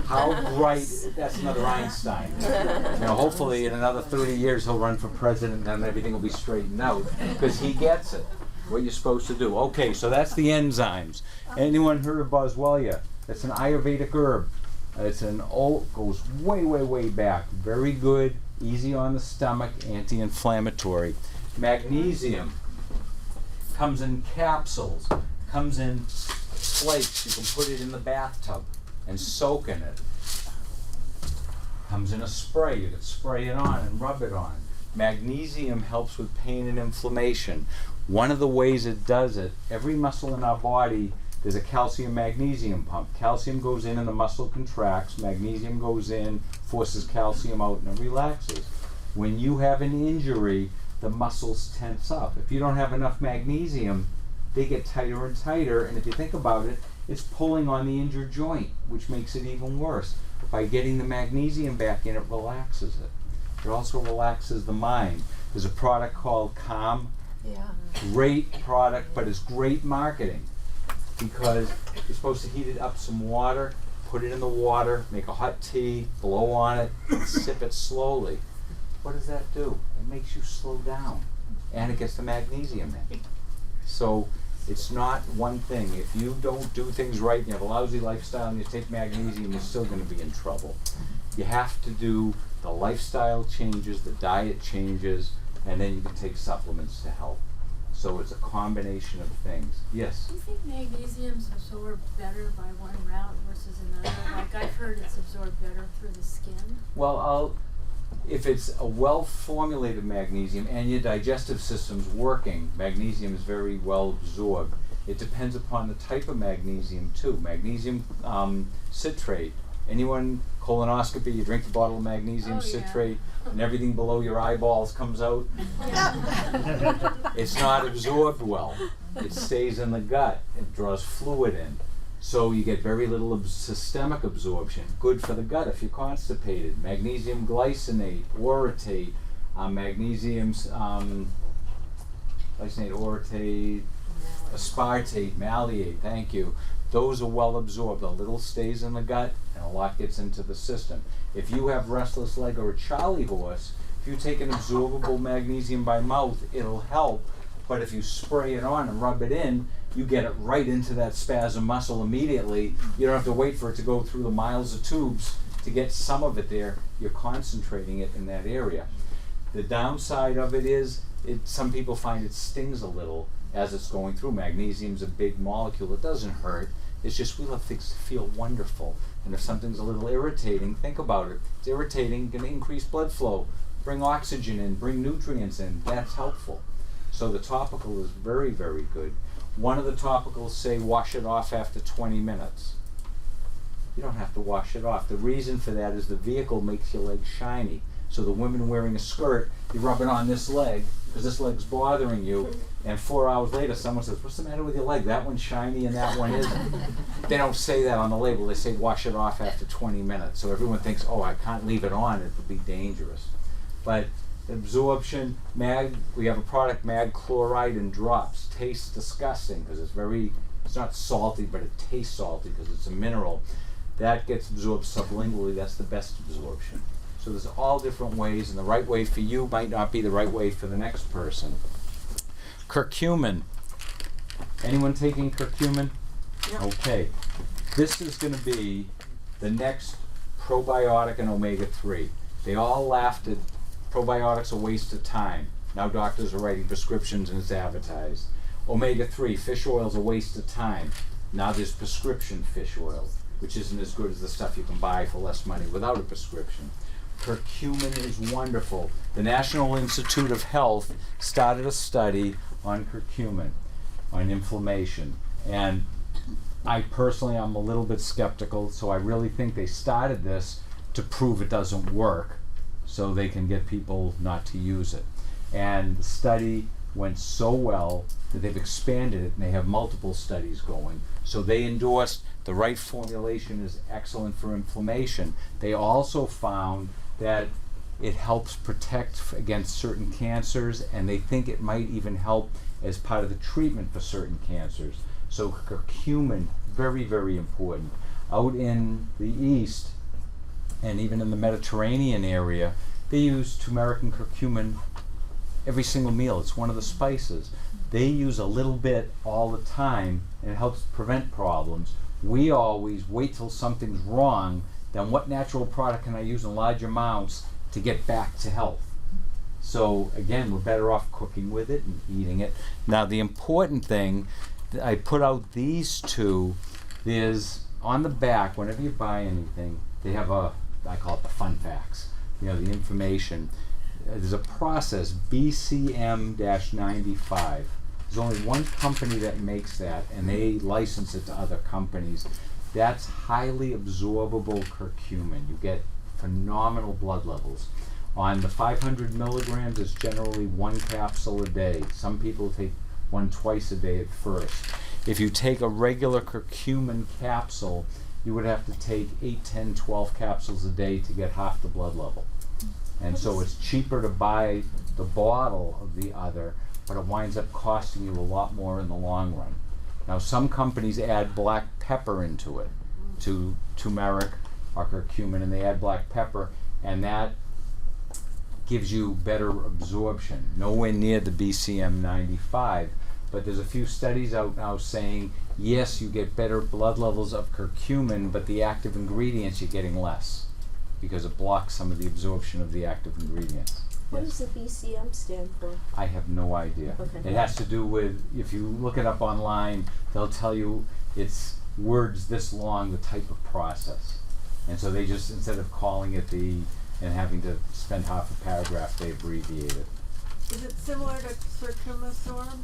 How bright, that's another Einstein. You know, hopefully in another 30 years he'll run for president and then everything will be straightened out, because he gets it, what you're supposed to do. Okay, so that's the enzymes. Anyone heard of Boswellia? It's an Ayurvedic herb. It's an old, goes way, way, way back. Very good, easy on the stomach, anti-inflammatory. Magnesium comes in capsules, comes in flakes. You can put it in the bathtub and soak in it. Comes in a spray. You can spray it on and rub it on. Magnesium helps with pain and inflammation. One of the ways it does it, every muscle in our body, there's a calcium-magnesium pump. Calcium goes in and the muscle contracts. Magnesium goes in, forces calcium out, and it relaxes. When you have an injury, the muscles tense up. If you don't have enough magnesium, they get tighter and tighter, and if you think about it, it's pulling on the injured joint, which makes it even worse. By getting the magnesium back in, it relaxes it. It also relaxes the mind. There's a product called Calm. Yeah. Great product, but it's great marketing, because you're supposed to heat it up some water, put it in the water, make a hot tea, blow on it, and sip it slowly. What does that do? It makes you slow down, and it gets the magnesium in. So it's not one thing. If you don't do things right and you have a lousy lifestyle and you take magnesium, you're still going to be in trouble. You have to do the lifestyle changes, the diet changes, and then you can take supplements to help. So it's a combination of things. Yes? Do you think magnesium's absorbed better by one route versus another? Like I've heard it's absorbed better through the skin. Well, if it's a well-formulated magnesium and your digestive system's working, magnesium is very well absorbed. It depends upon the type of magnesium too. Magnesium citrate. Anyone colonoscopy, you drink the bottle of magnesium citrate and everything below your eyeballs comes out. It's not absorbed well. It stays in the gut. It draws fluid in. So you get very little systemic absorption. Good for the gut if you're constipated. Magnesium glycinate, orotate, glycinate, orotate, aspartate, malleate, thank you. Those are well absorbed. A little stays in the gut and a lot gets into the system. If you have restless leg or a Charlie horse, if you take an absorbable magnesium by mouth, it'll help. But if you spray it on and rub it in, you get it right into that spasm muscle immediately. You don't have to wait for it to go through the miles of tubes to get some of it there. You're concentrating it in that area. The downside of it is, some people find it stings a little as it's going through. Magnesium's a big molecule. It doesn't hurt. It's just we love things to feel wonderful. And if something's a little irritating, think about it. It's irritating, going to increase blood flow, bring oxygen in, bring nutrients in. That's helpful. So the topical is very, very good. One of the topicals say wash it off after 20 minutes. You don't have to wash it off. The reason for that is the vehicle makes your leg shiny. So the women wearing a skirt, you rub it on this leg because this leg's bothering you, and 4 hours later someone says, what's the matter with your leg? That one's shiny and that one isn't. They don't say that on the label. They say wash it off after 20 minutes. So everyone thinks, oh, I can't leave it on. It would be dangerous. But absorption, we have a product, mag chloride in drops. Tastes disgusting because it's not salty, but it tastes salty because it's a mineral. That gets absorbed sublingually. That's the best absorption. So there's all different ways, and the right way for you might not be the right way for the next person. Curcumin. Anyone taking curcumin? Yeah. Okay. This is going to be the next probiotic and omega-3. They all laughed at probiotics a waste of time. Now doctors are writing prescriptions and it's advertised. Omega-3, fish oil is a waste of time. Now there's prescription fish oil, which isn't as good as the stuff you can buy for less money without a prescription. Curcumin is wonderful. The National Institute of Health started a study on curcumin, on inflammation. And I personally am a little bit skeptical, so I really think they started this to prove it doesn't work so they can get people not to use it. And the study went so well that they've expanded it and they have multiple studies going. So they endorsed the right formulation is excellent for inflammation. They also found that it helps protect against certain cancers, and they think it might even help as part of the treatment for certain cancers. So curcumin, very, very important. Out in the East, and even in the Mediterranean area, they use turmeric and curcumin every single meal. It's one of the spices. They use a little bit all the time, and it helps prevent problems. We always wait till something's wrong, then what natural product can I use in large amounts to get back to health? So again, we're better off cooking with it and eating it. Now the important thing, I put out these two, is on the back, whenever you buy anything, they have I call it the fun facts, the information. There's a process, BCM-95. There's only one company that makes that, and they license it to other companies. That's highly absorbable curcumin. You get phenomenal blood levels. On the 500 milligrams, it's generally 1 capsule a day. Some people take one twice a day at first. If you take a regular curcumin capsule, you would have to take 8, 10, 12 capsules a day to get half the blood level. And so it's cheaper to buy the bottle of the other, but it winds up costing you a lot more in the long run. Now some companies add black pepper into it, to turmeric or curcumin, and they add black pepper, and that gives you better absorption. Nowhere near the BCM-95, but there's a few studies out now saying, yes, you get better blood levels of curcumin, but the active ingredients you're getting less, because it blocks some of the absorption of the active ingredients. What Yes. does the BCM stand for? I have no idea. Okay. It has to do with, if you look it up online, they'll tell you it's words this long, the type of process. And so they just, instead of calling it and having to spend half a paragraph, they abbreviate it. Is it similar to curcuma sorb?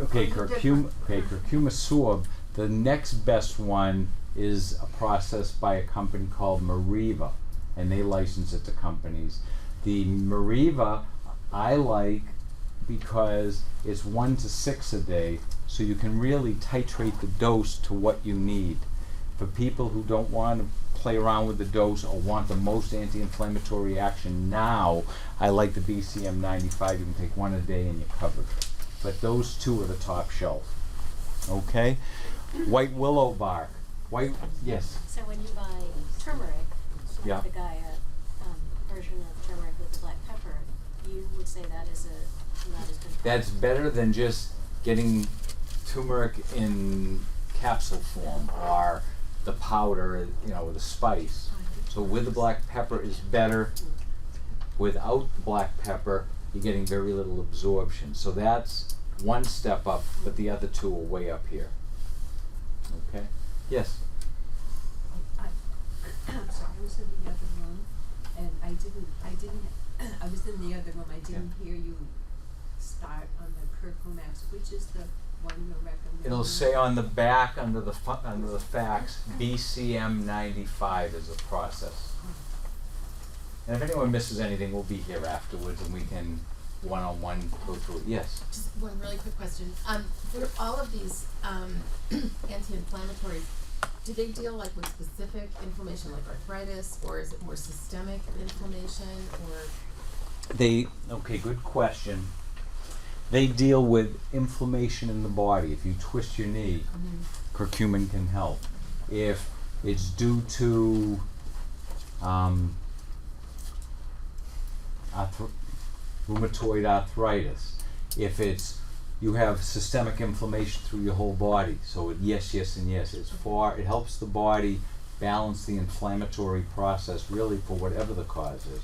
Okay, Or is it different? curcuma sorb, the next best one is a process by a company called Mariva, and they license it to companies. The Mariva I like because it's 1 to 6 a day, so you can really titrate the dose to what you need. For people who don't want to play around with the dose or want the most anti-inflammatory action now, I like the BCM 95. You can take 1 a day and you're covered. But those two are the top shelf. Okay? White willow bark. Yes. So when you buy turmeric, Yeah. the guy version of turmeric with the black pepper, you would say that is not as good. That's better than just getting turmeric in capsule form or the powder, with the spice. So with the black pepper is better. Without the black pepper, you're getting very little absorption. So that's one step up, but the other two are way up here. Okay? Yes? I'm sorry, I was in the other room, and I was in the other room, I didn't hear you start on the Curcumax, which is the one you're recommending? It'll say on the back, under the facts, BCM 95 is the process. And if anyone misses anything, we'll be here afterwards and we can one-on-one go through it. Yes? Just one really quick question. For all of these anti-inflammatories, do they deal like with specific inflammation like arthritis, or is it more systemic inflammation, or? Okay, good question. They deal with inflammation in the body. If you twist your knee, curcumin can help. If it's due to rheumatoid arthritis, if you have systemic inflammation through your whole body, so yes, and yes. It helps the body balance the inflammatory process really for whatever the cause is.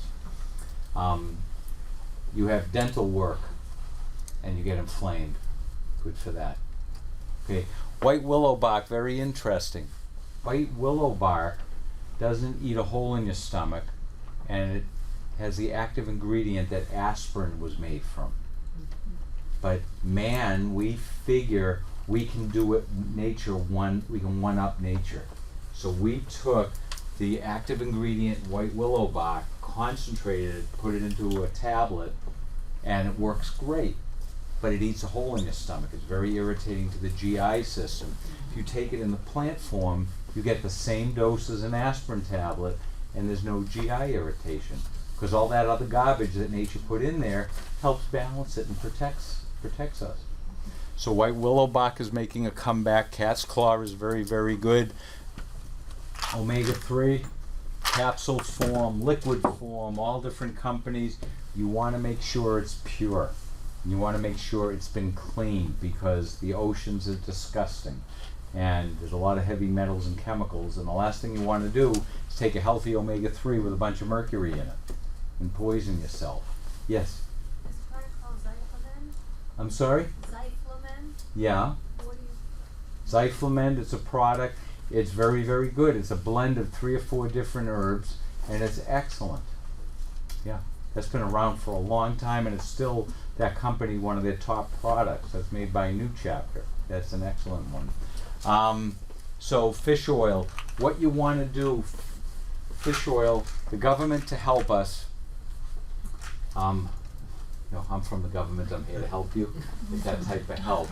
You have dental work and you get inflamed. Good for that. Okay, white willow bark, very interesting. White willow bark doesn't eat a hole in your stomach, and it has the active ingredient that aspirin was made from. But man, we figure we can do it we can one-up nature. So we took the active ingredient white willow bark, concentrated it, put it into a tablet, and it works great. But it eats a hole in your stomach. It's very irritating to the GI system. If you take it in the plant form, you get the same dose as an aspirin tablet, and there's no GI irritation. Because all that other garbage that nature put in there helps balance it and protects us. So white willow bark is making a comeback. Cat's claw is very, very good. Omega-3, capsule form, liquid form, all different companies. You want to make sure it's pure. You want to make sure it's been cleaned, because the oceans are disgusting. And there's a lot of heavy metals and chemicals, and the last thing you want to do is take a healthy omega-3 with a bunch of mercury in it and poison yourself. Yes? Is the product called Zyflamen? I'm sorry? Zyflamen? Yeah. What do you? Zyflamen, it's a product. It's very, very good. It's a blend of 3 or 4 different herbs, and it's excellent. Yeah. That's been around for a long time, and it's still, that company, one of their top products. That's made by New Chapter. That's an excellent one. So fish oil, what you want to do, fish oil, the government to help us, I'm from the government, I'm here to help you, with that type of help.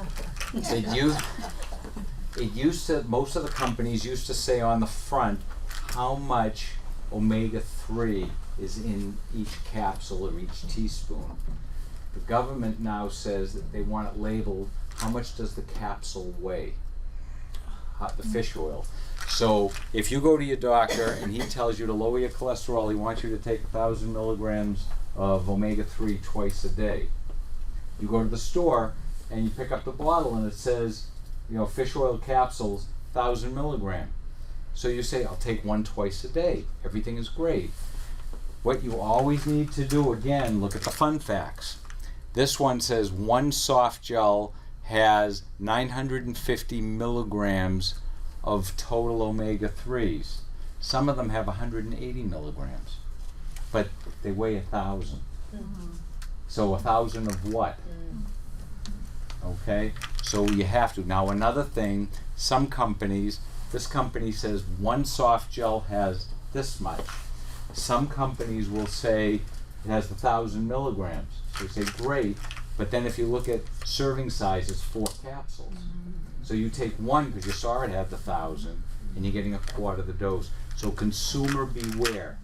It used to, most of the companies used to say on the front how much omega-3 is in each capsule or each teaspoon. The government now says that they want it labeled, how much does the capsule weigh? The fish oil. So if you go to your doctor and he tells you to lower your cholesterol, he wants you to take 1,000 milligrams of omega-3 twice a day. You go to the store and you pick up the bottle and it says, fish oil capsules, 1,000 milligrams. So you say, I'll take one twice a day. Everything is great. What you always need to do, again, look at the fun facts. This one says one soft gel has 950 milligrams of total omega-3s. Some of them have 180 milligrams, but they weigh 1,000. So 1,000 of what? Okay, so you have to. Now another thing, some companies, this company says one soft gel has this much. Some companies will say it has 1,000 milligrams. They say great, but then if you look at serving size, it's 4 capsules. So you take one because you saw it had the 1,000, and you're getting a quarter of the dose. So consumer beware.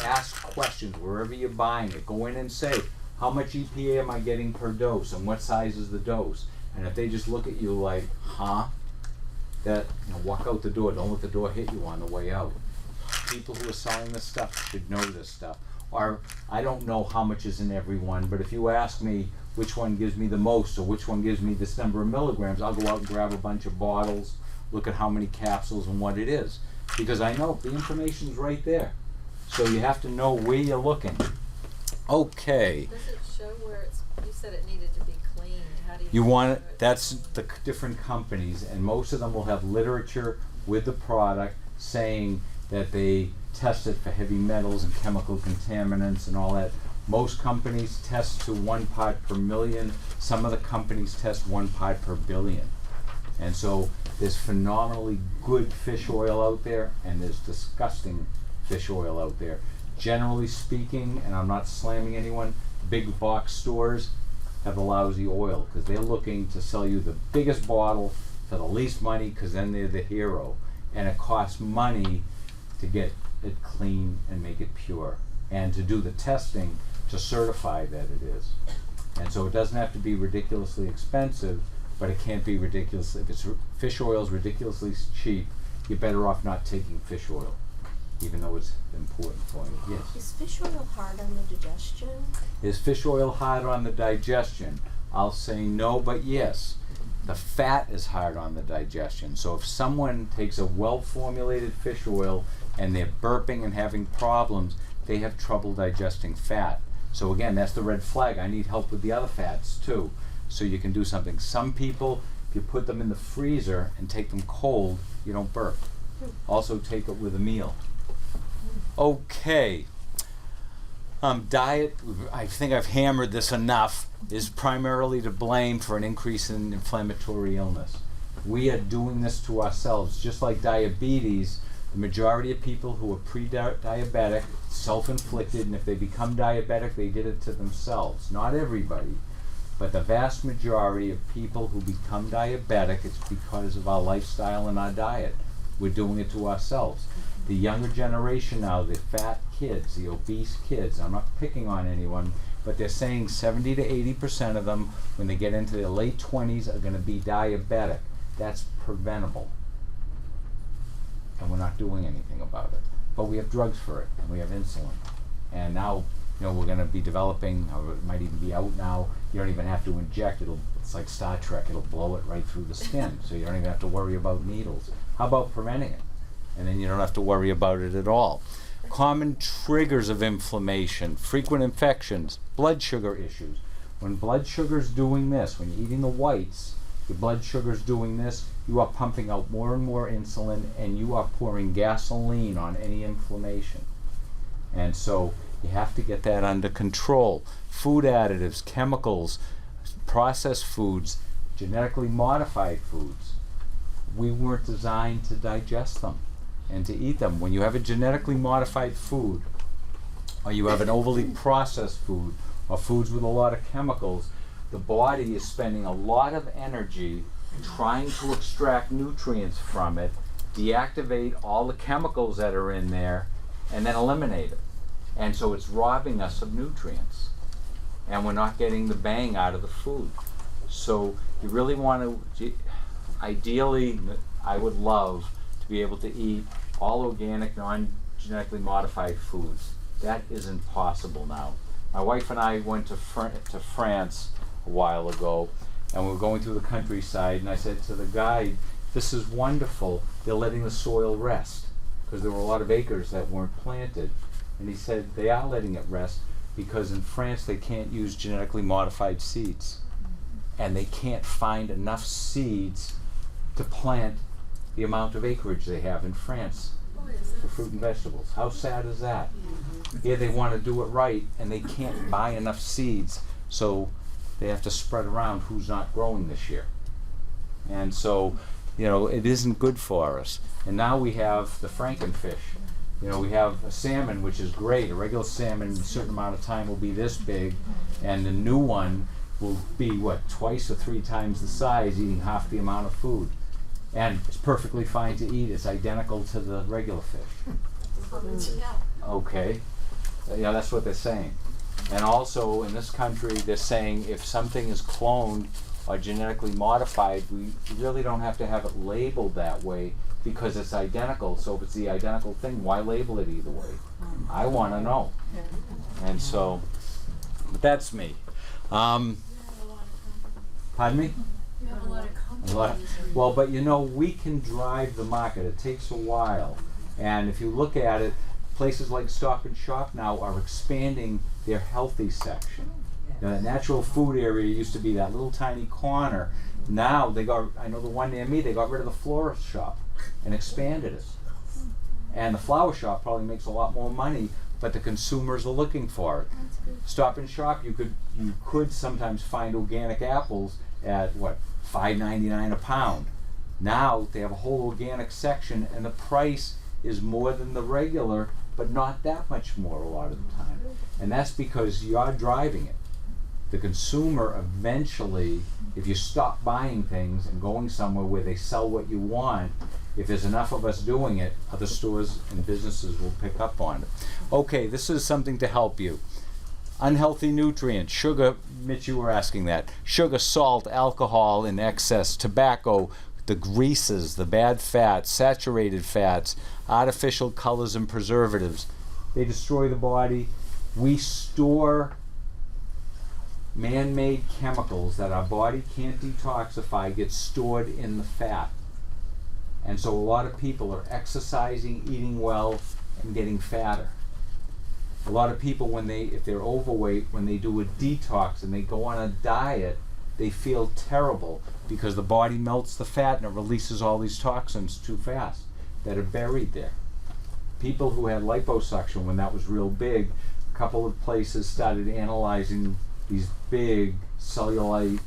Ask questions wherever you're buying it. Go in and say, how much EPA am I getting per dose, and what size is the dose? And if they just look at you like, huh? That, walk out the door. Don't let the door hit you on the way out. People who are selling this stuff should know this stuff. Or I don't know how much is in every one, but if you ask me which one gives me the most or which one gives me this number of milligrams, I'll go out and grab a bunch of bottles, look at how many capsules and what it is. Because I know the information's right there. So you have to know where you're looking. Okay. Does it show where it's, you said it needed to be cleaned, how do you? You want it, know that's it's the different companies, and most of them will have literature with the product saying that they test it for heavy metals and chemical contaminants and all that. Most companies test to 1 part per million. Some of the companies test 1 part per billion. And so there's phenomenally good fish oil out there, and there's disgusting fish oil out there. Generally speaking, and I'm not slamming anyone, big box stores have a lousy oil because they're looking to sell you the biggest bottle for the least money because then they're the hero. And it costs money to get it clean and make it pure, and to do the testing to certify that it is. And so it doesn't have to be ridiculously expensive, but it can't be ridiculous. If it's fish oil is ridiculously cheap, you're better off not taking fish oil, even though it's important for you. Yes? Is fish oil hard on the digestion? Is fish oil hard on the digestion? I'll say no, but yes. The fat is hard on the digestion. So if someone takes a well-formulated fish oil and they're burping and having problems, they have trouble digesting fat. So again, that's the red flag. I need help with the other fats too. So you can do something. Some people, if you put them in the freezer and take them cold, you don't burp. Also take it with a meal. Okay. Diet, I think I've hammered this enough, is primarily to blame for an increase in inflammatory illness. We are doing this to ourselves. Just like diabetes, the majority of people who are pre-diabetic, self-inflicted, and if they become diabetic, they did it to themselves. Not everybody, but the vast majority of people who become diabetic, it's because of our lifestyle and our diet. We're doing it to ourselves. The younger generation now, the fat kids, the obese kids, I'm not picking on anyone, but they're saying 70 to 80% of them, when they get into their late 20s, are going to be diabetic. That's preventable. And we're not doing anything about it. But we have drugs for it, and we have insulin. And now, we're going to be developing, or it might even be out now, you don't even have to inject it. It's like Star Trek, it'll blow it right through the skin, so you don't even have to worry about needles. How about preventing it? And then you don't have to worry about it at all. Common triggers of inflammation, frequent infections, blood sugar issues. When blood sugar's doing this, when you're eating the whites, your blood sugar's doing this, you are pumping out more and more insulin, and you are pouring gasoline on any inflammation. And so you have to get that under control. Food additives, chemicals, processed foods, genetically modified foods. We weren't designed to digest them and to eat them. When you have a genetically modified food, or you have an overly processed food, or foods with a lot of chemicals, the body is spending a lot of energy trying to extract nutrients from it, deactivate all the chemicals that are in there, and then eliminate it. And so it's robbing us of nutrients. And we're not getting the bang out of the food. So you really want to, ideally, I would love to be able to eat all organic, non-genetically modified foods. That isn't possible now. My wife and I went to France a while ago, and we were going through the countryside, and I said to the guide, this is wonderful. They're letting the soil rest, because there were a lot of acres that weren't planted. And he said they are letting it rest because in France they can't use genetically modified seeds. And they can't find enough seeds to plant the amount of acreage they have in France for fruit and vegetables. How sad is that? Here they want to do it right and they can't buy enough seeds, so they have to spread around who's not growing this year. And so, you know, it isn't good for us. And now we have the frankenfish. You know, we have a salmon, which is great. A regular salmon in a certain amount of time will be this big, and the new one will be, what, twice or 3 times the size, eating half the amount of food. And it's perfectly fine to eat. It's identical to the regular fish. Okay. Yeah, that's what they're saying. And also, in this country, they're saying if something is cloned or genetically modified, we really don't have to have it labeled that way because it's identical. So if it's the identical thing, why label it either way? I want to know. And so, but that's me. Pardon me? You have a lot of companies. Well, but you know, we can drive the market. It takes a while. And if you look at it, places like Stop and Shop now are expanding their healthy section. Now, that natural food area used to be that little tiny corner. Now they got, I know the one near me, they got rid of the florist shop and expanded it. And the flower shop probably makes a lot more money, but the consumers are looking for it. Stop and Shop, you could sometimes find organic apples at what, $5.99 a pound. Now they have a whole organic section and the price is more than the regular, but not that much more a lot of the time. And that's because you're driving it. The consumer eventually, if you stop buying things and going somewhere where they sell what you want, if there's enough of us doing it, other stores and businesses will pick up on it. Okay, this is something to help you. Unhealthy nutrients, sugar, Mitch, you were asking that. Sugar, salt, alcohol in excess, tobacco, the greases, the bad fats, saturated fats, artificial colors and preservatives. They destroy the body. We store man-made chemicals that our body can't detoxify, get stored in the fat. And so a lot of people are exercising, eating well, and getting fatter. A lot of people, if they're overweight, when they do a detox and they go on a diet, they feel terrible because the body melts the fat and it releases all these toxins too fast that are buried there. People who had liposuction when that was real big, a couple of places started analyzing these big cellulite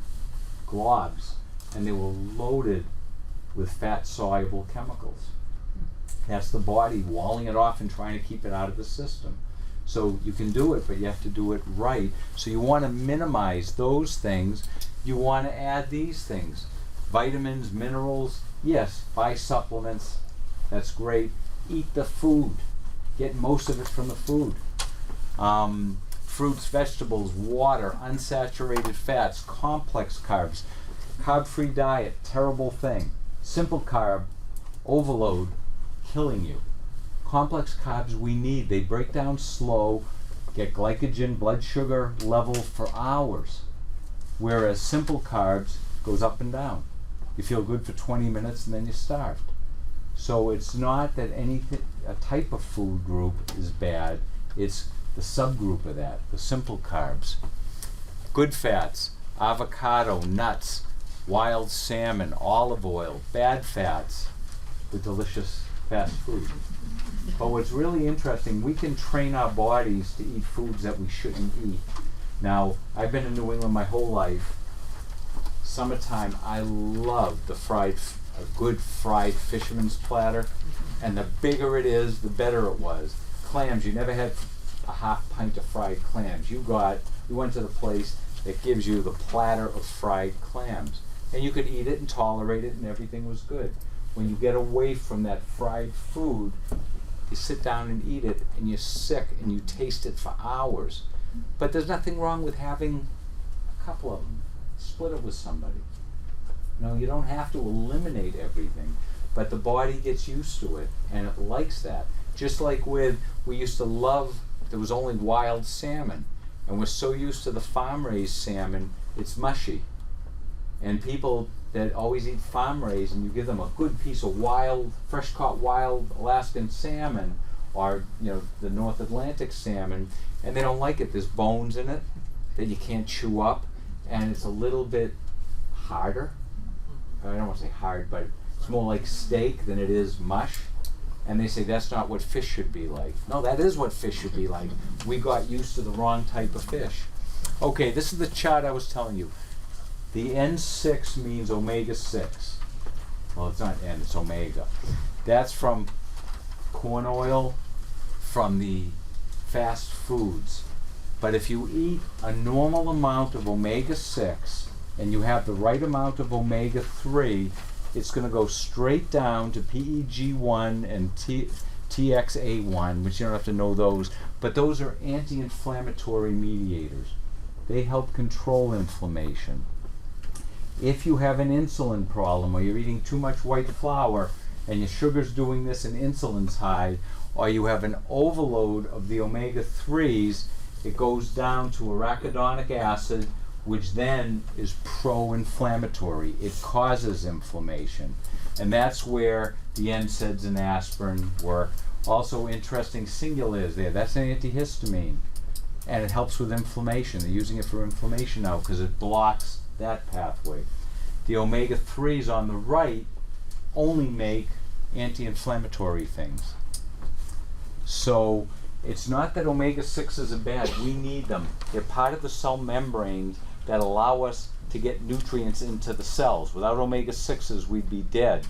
globs and they were loaded with fat-soluble chemicals. That's the body walling it off and trying to keep it out of the system. So you can do it, but you have to do it right. So you want to minimize those things. You want to add these things. Vitamins, minerals, yes, buy supplements. That's great. Eat the food. Get most of it from the food. Fruits, vegetables, water, unsaturated fats, complex carbs. Carb-free diet, terrible thing. Simple carb, overload, killing you. Complex carbs we need. They break down slow, get glycogen, blood sugar level for hours. Whereas simple carbs goes up and down. You feel good for 20 minutes and then you're starved. So it's not that a type of food group is bad. It's the subgroup of that, the simple carbs. Good fats, avocado, nuts, wild salmon, olive oil. Bad fats, the delicious fast food. But what's really interesting, we can train our bodies to eat foods that we shouldn't eat. Now, I've been in New England my whole life. Summertime, I love a good fried fisherman's platter. And the bigger it is, the better it was. Clams, you never had a half pint of fried clams. You went to the place that gives you the platter of fried clams. And you could eat it and tolerate it and everything was good. When you get away from that fried food, you sit down and eat it and you're sick and you taste it for hours. But there's nothing wrong with having a couple of them. Split it with somebody. No, you don't have to eliminate everything, but the body gets used to it and it likes that. Just like we used to love, there was only wild salmon, and we're so used to the farm-raised salmon, it's mushy. And people that always eat farm-raised and you give them a good piece of wild, fresh-caught wild Alaskan salmon or the North Atlantic salmon, and they don't like it. There's bones in it that you can't chew up, and it's a little bit harder. I don't want to say hard, but it's more like steak than it is mush. And they say that's not what fish should be like. No, that is what fish should be like. We got used to the wrong type of fish. Okay, this is the chart I was telling you. The N6 means omega-6. Well, it's not N, it's omega. That's from corn oil, from the fast foods. But if you eat a normal amount of omega-6 and you have the right amount of omega-3, it's going to go straight down to PEG1 and TXA1, which you don't have to know those, but those are anti-inflammatory mediators. They help control inflammation. If you have an insulin problem, or you're eating too much white flour and your sugar's doing this and insulin's high, or you have an overload of the omega-3s, it goes down to arachidonic acid, which then is pro-inflammatory. It causes inflammation. And that's where the NSAIDs and aspirin work. Also interesting, Singula is there. That's an antihistamine. And it helps with inflammation. They're using it for inflammation now because it blocks that pathway. The omega-3s on the right only make anti-inflammatory things. So it's not that omega-6s are bad. We need them. They're part of the cell membranes that allow us to get nutrients into the cells. Without omega-6s, we'd be dead.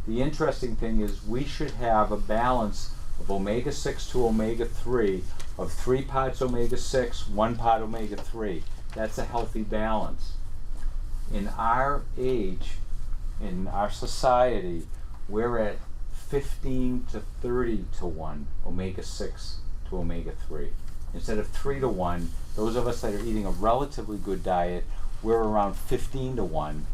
The interesting thing is we should have a balance of omega-6 to omega-3 of 3 parts omega-6, 1 part omega-3. That's a healthy balance. In our age, in our society, we're at 15 to 30 to 1 omega-6 to omega-3. Instead of 3 to 1, those of us that are eating a relatively good diet, we're around 15 to 1.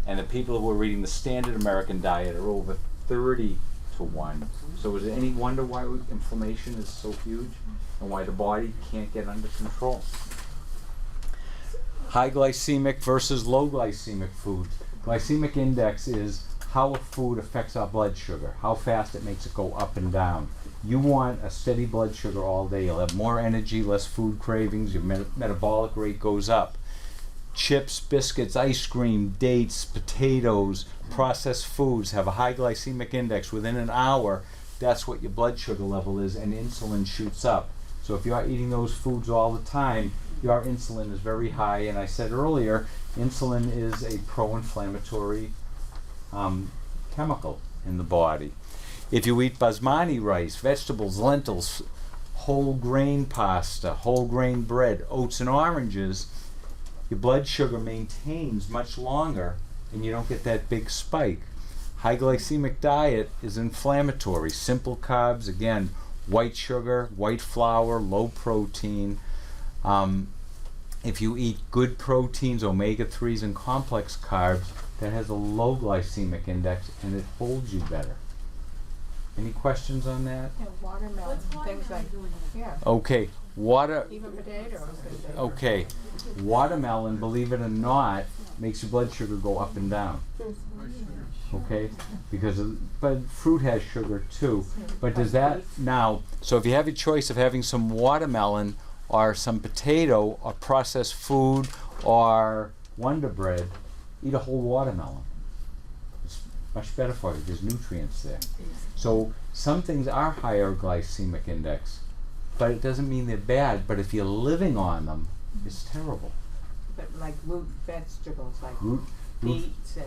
And the people who are eating the standard American diet are over 30 to 1. So is it any wonder why inflammation is so huge and why the body can't get under control? High glycemic versus low glycemic foods. Glycemic index is how a food affects our blood sugar, how fast it makes it go up and down. You want a steady blood sugar all day. You'll have more energy, less food cravings, your metabolic rate goes up. Chips, biscuits, ice cream, dates, potatoes, processed foods have a high glycemic index. Within an hour, that's what your blood sugar level is, and insulin shoots up. So if you are eating those foods all the time, your insulin is very high. And I said earlier, insulin is a pro-inflammatory chemical in the body. If you eat basmati rice, vegetables, lentils, whole grain pasta, whole grain bread, oats and oranges, your blood sugar maintains much longer and you don't get that big spike. High glycemic diet is inflammatory. Simple carbs, again, white sugar, white flour, low protein. If you eat good proteins, omega-3s and complex carbs, that has a low glycemic index and it holds you better. Any questions on that? Yeah, watermelon, things like, yeah, Okay, even potatoes. okay, watermelon, believe it or not, makes your blood sugar go up and down. Okay, but fruit has sugar too. But does that now? So if you have a choice of having some watermelon or some potato or processed food or Wonder Bread, eat a whole watermelon. It's much better for you. There's nutrients there. So some things are higher glycemic index, but it doesn't mean they're bad. But if you're living on them, it's terrible. But like root vegetables, like Root beets and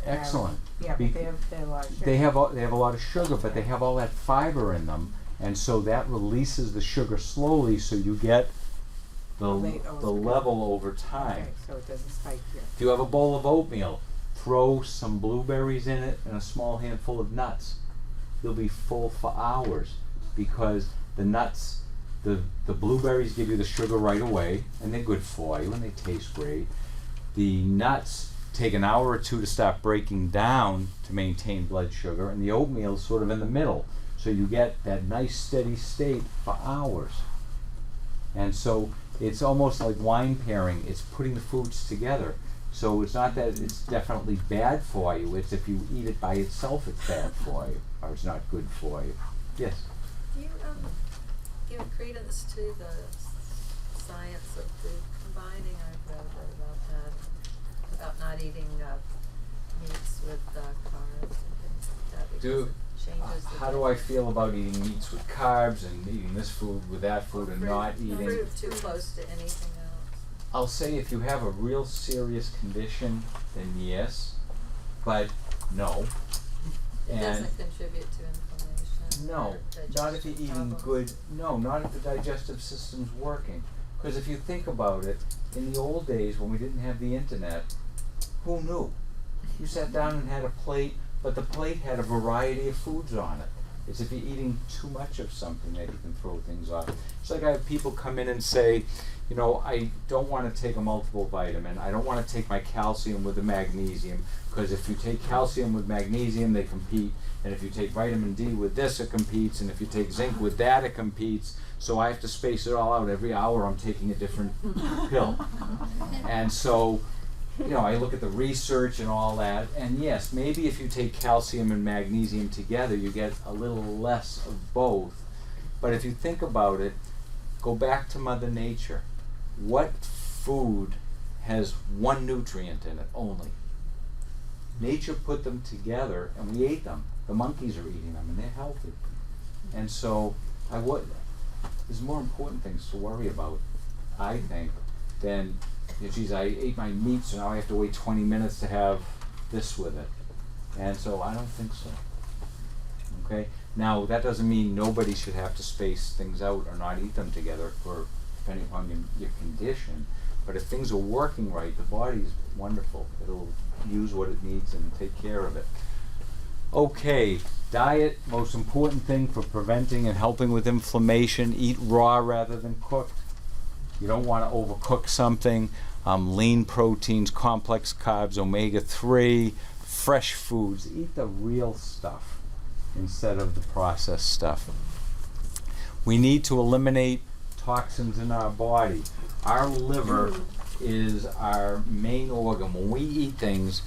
excellent. yeah, but they have a lot of sugar. They have a lot of sugar, but they have all that fiber in them, and so that releases the sugar slowly, so you get the level over time. Okay, so it doesn't spike here. If you have a bowl of oatmeal, throw some blueberries in it and a small handful of nuts. You'll be full for hours because the nuts, the blueberries give you the sugar right away, and they're good for you and they taste great. The nuts take an hour or two to start breaking down to maintain blood sugar, and the oatmeal is sort of in the middle. So you get that nice steady state for hours. And so it's almost like wine pairing. It's putting the foods together. So it's not that it's definitely bad for you. It's if you eat it by itself, it's bad for you, or it's not good for you. Yes? Do you give credence to the science of food combining. I've read a bit about that, about not eating meats with carbs and things like that because it changes the how do I feel about eating meats with carbs and eating this food with that food and not eating? Fruit too close to anything else. I'll say if you have a real serious condition, then yes, but no. It And doesn't contribute to inflammation. no, or not if you're digestive eating problems. good. No, not if the digestive system's working. Because if you think about it, in the old days when we didn't have the internet, who knew? You sat down and had a plate, but the plate had a variety of foods on it. It's if you're eating too much of something that you can throw things off. It's like I have people come in and say, you know, I don't want to take a multiple vitamin. I don't want to take my calcium with the magnesium, because if you take calcium with magnesium, they compete. And if you take vitamin D with this, it competes. And if you take zinc with that, it competes. So I have to space it all out. Every hour I'm taking a different pill. And so, you know, I look at the research and all that, and yes, maybe if you take calcium and magnesium together, you get a little less of both. But if you think about it, go back to Mother Nature. What food has one nutrient in it only? Nature put them together, and we ate them. The monkeys are eating them, and they're healthy. And so, there's more important things to worry about, I think, than, geez, I ate my meat, so now I have to wait 20 minutes to have this with it. And so I don't think so. Okay? Now, that doesn't mean nobody should have to space things out or not eat them together, depending upon your condition. But if things are working right, the body's wonderful. It'll use what it needs and take care of it. Okay, diet, most important thing for preventing and helping with inflammation. Eat raw rather than cooked. You don't want to overcook something. Lean proteins, complex carbs, omega-3, fresh foods. Eat the real stuff instead of the processed stuff. We need to eliminate toxins in our body. Our liver is our main organ. When we eat things,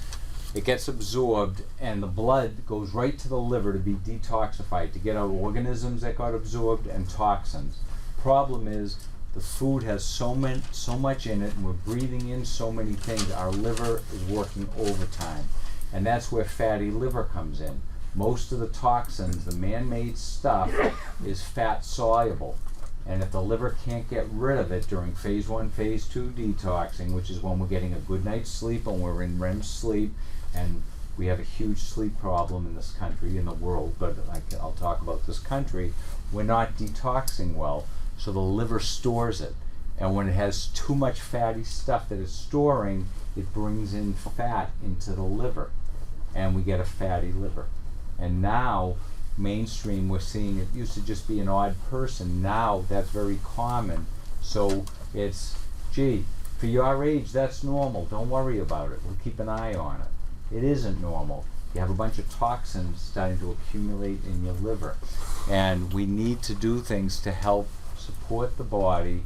it gets absorbed and the blood goes right to the liver to be detoxified, to get out organisms that got absorbed and toxins. Problem is, the food has so much in it, and we're breathing in so many things. Our liver is working overtime, and that's where fatty liver comes in. Most of the toxins, the man-made stuff, is fat soluble, and if the liver can't get rid of it during phase 1, phase 2 detoxing, which is when we're getting a good night's sleep and we're in REM sleep, and we have a huge sleep problem in this country, in the world, but I'll talk about this country, we're not detoxing well. So the liver stores it, and when it has too much fatty stuff that it's storing, it brings in fat into the liver, and we get a fatty liver. And now, mainstream, we're seeing it used to just be an odd person. Now that's very common. So it's, gee, for your age, that's normal. Don't worry about it. We'll keep an eye on it. It isn't normal. You have a bunch of toxins starting to accumulate in your liver, and we need to do things to help support the body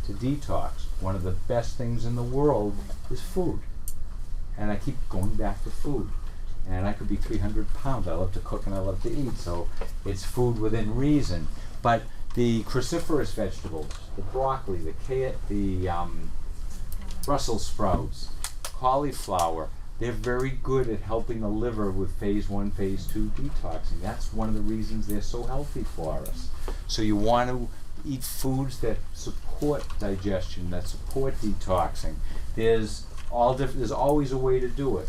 to detox. One of the best things in the world is food. And I keep going back to food. And I could be 300 pounds. I love to cook and I love to eat. So it's food within reason. But the cruciferous vegetables, the broccoli, the Brussels sprouts, cauliflower, they're very good at helping the liver with phase 1, phase 2 detoxing. That's one of the reasons they're so healthy for us. So you want to eat foods that support digestion, that support detoxing. There's always a way to do it.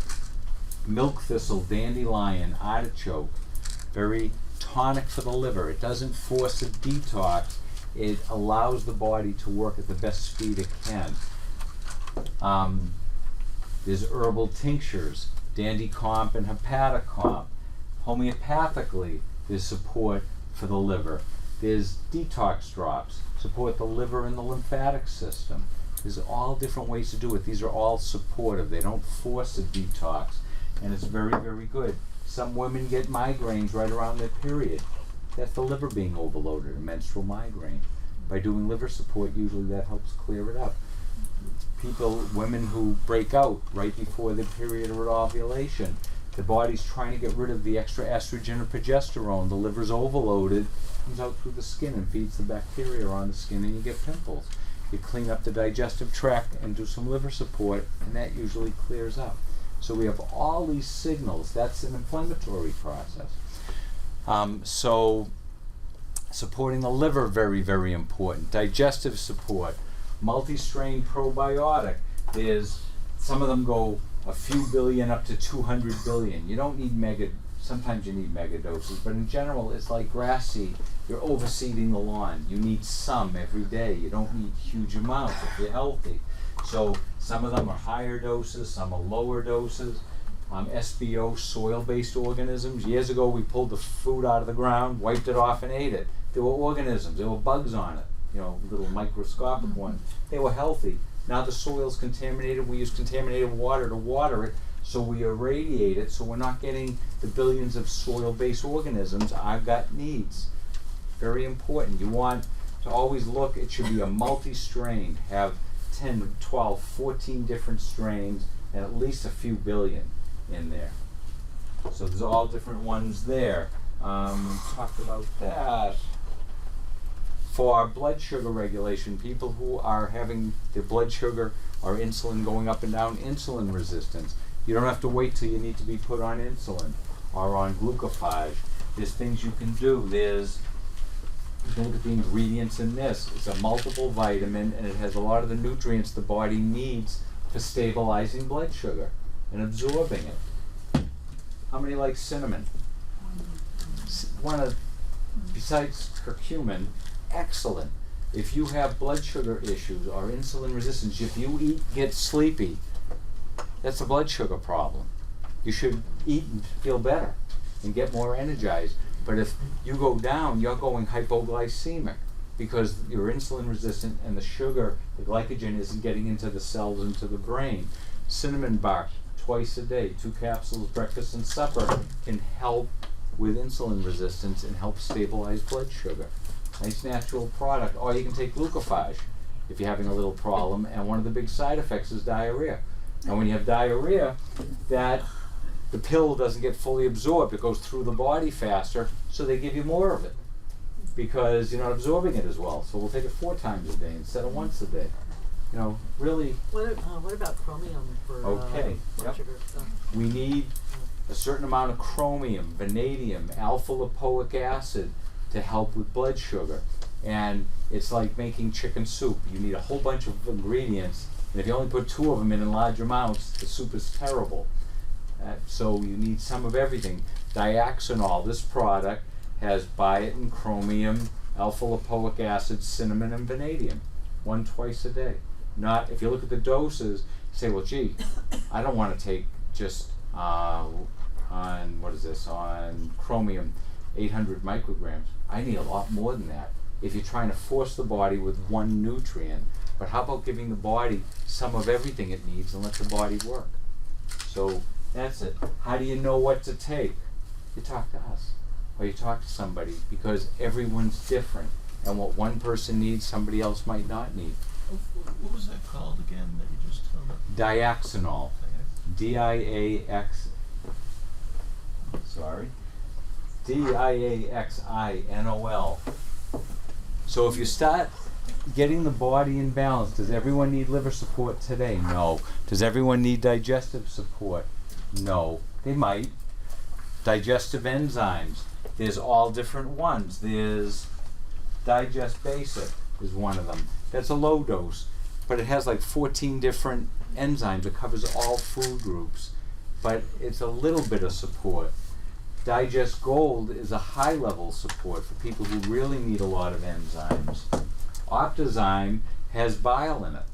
Milk thistle, dandelion, artichoke, very tonic for the liver. It doesn't force a detox. It allows the body to work at the best speed it can. There's herbal tinctures, Dandicomp and Hepatocomp. Homeopathically, there's support for the liver. There's detox drops, support the liver and the lymphatic system. There's all different ways to do it. These are all supportive. They don't force a detox, and it's very, very good. Some women get migraines right around their period. That's the liver being overloaded, a menstrual migraine. By doing liver support, usually that helps clear it up. Women who break out right before their period or ovulation, The body's trying to get rid of the extra estrogen or progesterone. The liver's overloaded, comes out through the skin and feeds the bacteria on the skin, and you get pimples. You clean up the digestive tract and do some liver support, and that usually clears up. So we have all these signals. That's an inflammatory process. So supporting the liver, very, very important. Digestive support, multi-strain probiotic. Some of them go a few billion up to 200 billion. You don't need sometimes you need mega doses, but in general it's like grass seed. You're overseeding the lawn. You need some every day. You don't need huge amounts if you're healthy. So some of them are higher doses, some are lower doses. SBO, soil-based organisms. Years ago we pulled the food out of the ground, wiped it off and ate it. There were organisms, there were bugs on it, little microscopic ones. They were healthy. Now the soil's contaminated. We use contaminated water to water it, so we irradiate it, so we're not getting the billions of soil-based organisms our gut needs. Very important. You want to always look, it should be a multi-strain, have 10, 12, 14 different strains, and at least a few billion in there. So there's all different ones there. Talked about that. For our blood sugar regulation, people who are having their blood sugar or insulin going up and down, insulin resistance, you don't have to wait till you need to be put on insulin or on glucophage. There's things you can do. You can look at the ingredients in this. It's a multiple vitamin, and it has a lot of the nutrients the body needs for stabilizing blood sugar and absorbing it. How many like cinnamon? Besides curcumin, excellent. If you have blood sugar issues or insulin resistance, if you get sleepy, that's a blood sugar problem. You should eat and feel better and get more energized. But if you go down, you're going hypoglycemic because you're insulin resistant and the sugar, the glycogen, isn't getting into the cells, into the brain. Cinnamon bark twice a day, 2 capsules, breakfast and supper, can help with insulin resistance and help stabilize blood sugar. Nice natural product. Or you can take glucophage if you're having a little problem, and one of the big side effects is diarrhea. And when you have diarrhea, the pill doesn't get fully absorbed. It goes through the body faster, so they give you more of it because you're not absorbing it as well. So we'll take it 4 times a day instead of once a day. Really. What about chromium for okay. blood sugar stuff? We need a certain amount of chromium, vanadium, alpha lipoic acid to help with blood sugar. And it's like making chicken soup. You need a whole bunch of ingredients, and if you only put 2 of them in large amounts, the soup is terrible. So you need some of everything. Diaxanol, this product, has biotin, chromium, alpha lipoic acid, cinnamon, and vanadium. 1 twice a day. Not, if you look at the doses, you say, well, gee, I don't want to take just on chromium, 800 micrograms. I need a lot more than that if you're trying to force the body with 1 nutrient. But how about giving the body some of everything it needs and let the body work? So that's it. How do you know what to take? You talk to us, or you talk to somebody, because everyone's different, and what one person needs, somebody else might not need. What was that called again that you just told me? Diaxanol. Diaxinol. So if you start getting the body in balance, does everyone need liver support today? No. Does everyone need digestive support? No. They might. Digestive enzymes. There's all different ones. There's Digest Basic is one of them. That's a low dose, but it has like 14 different enzymes. It covers all food groups, but it's a little bit of support. Digest Gold is a high-level support for people who really need a lot of enzymes. Optozyme has bile in it.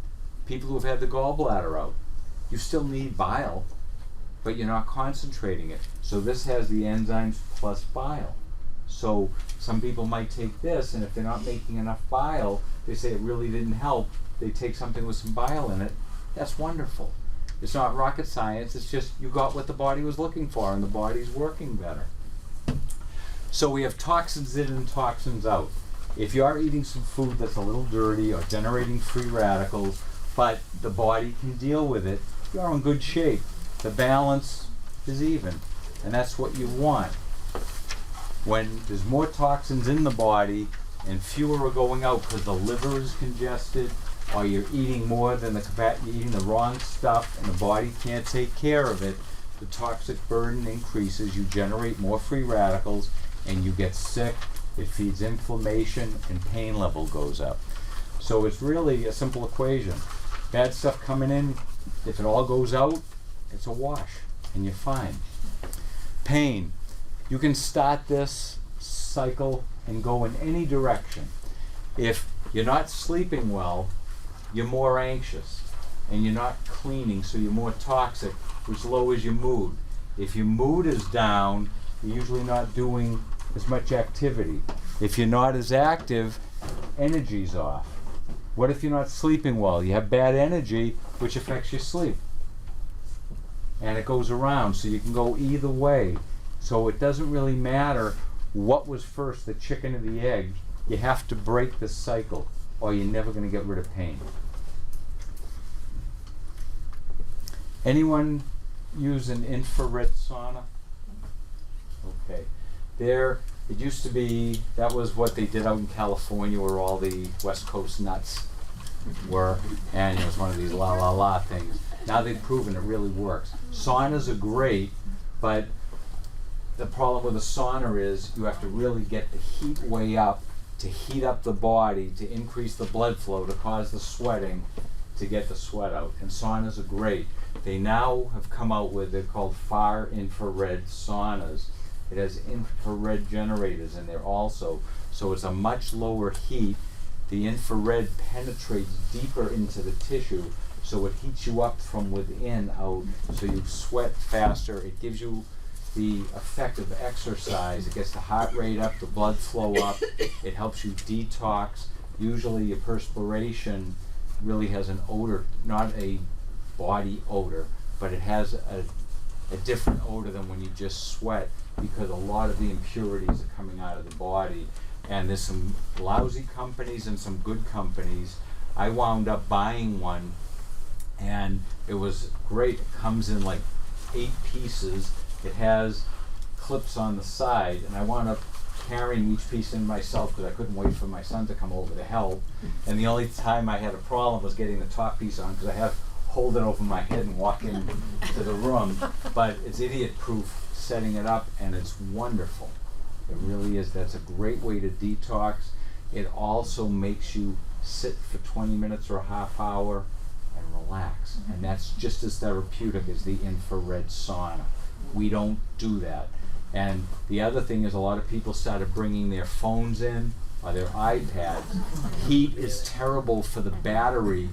People who have had the gallbladder out, you still need bile, but you're not concentrating it. So this has the enzymes plus bile. So some people might take this, and if they're not making enough bile, they say it really didn't help. They take something with some bile in it. That's wonderful. It's not rocket science. It's just you got what the body was looking for, and the body's working better. So we have toxins in and toxins out. If you are eating some food that's a little dirty or generating free radicals, but the body can deal with it, you're in good shape. The balance is even. And that's what you want. When there's more toxins in the body and fewer are going out because the liver is congested, or you're eating more than you're eating the wrong stuff and the body can't take care of it, the toxic burden increases, you generate more free radicals, and you get sick. It feeds inflammation, and pain level goes up. So it's really a simple equation. Bad stuff coming in, if it all goes out, it's a wash, and you're fine. Pain. You can start this cycle and go in any direction. If you're not sleeping well, you're more anxious, and you're not cleaning, so you're more toxic, which lowers your mood. If your mood is down, you're usually not doing as much activity. If you're not as active, energy's off. What if you're not sleeping well? You have bad energy, which affects your sleep. And it goes around, so you can go either way. So it doesn't really matter what was first, the chicken or the egg. You have to break this cycle, or you're never going to get rid of pain. Anyone use an infrared sauna? Okay. It used to be, that was what they did out in California where all the West Coast nuts were, and it was one of these la la la things. Now they've proven it really works. Saunas are great, but the problem with a sauna is you have to really get the heat way up to heat up the body, to increase the blood flow, to cause the sweating, to get the sweat out. And saunas are great. They now have come out with, they're called far infrared saunas. It has infrared generators in there also, so it's a much lower heat. The infrared penetrates deeper into the tissue, so it heats you up from within out, so you sweat faster. It gives you the effect of exercise. It gets the heart rate up, the blood flow up. It helps you detox. Usually your perspiration really has an odor, not a body odor, but it has a different odor than when you just sweat, because a lot of the impurities are coming out of the body. And there's some lousy companies and some good companies. I wound up buying one, and it was great. It comes in like 8 pieces. It has clips on the side, and I wound up carrying each piece in myself because I couldn't wait for my son to come over to help. And the only time I had a problem was getting the top piece on, because I have to hold it over my head and walk into the room. But it's idiot-proof setting it up, and it's wonderful. It really is. That's a great way to detox. It also makes you sit for 20 minutes or a half hour and relax. And that's just as therapeutic as the infrared sauna. We don't do that. And the other thing is, a lot of people started bringing their phones in or their iPads. Heat is terrible for the battery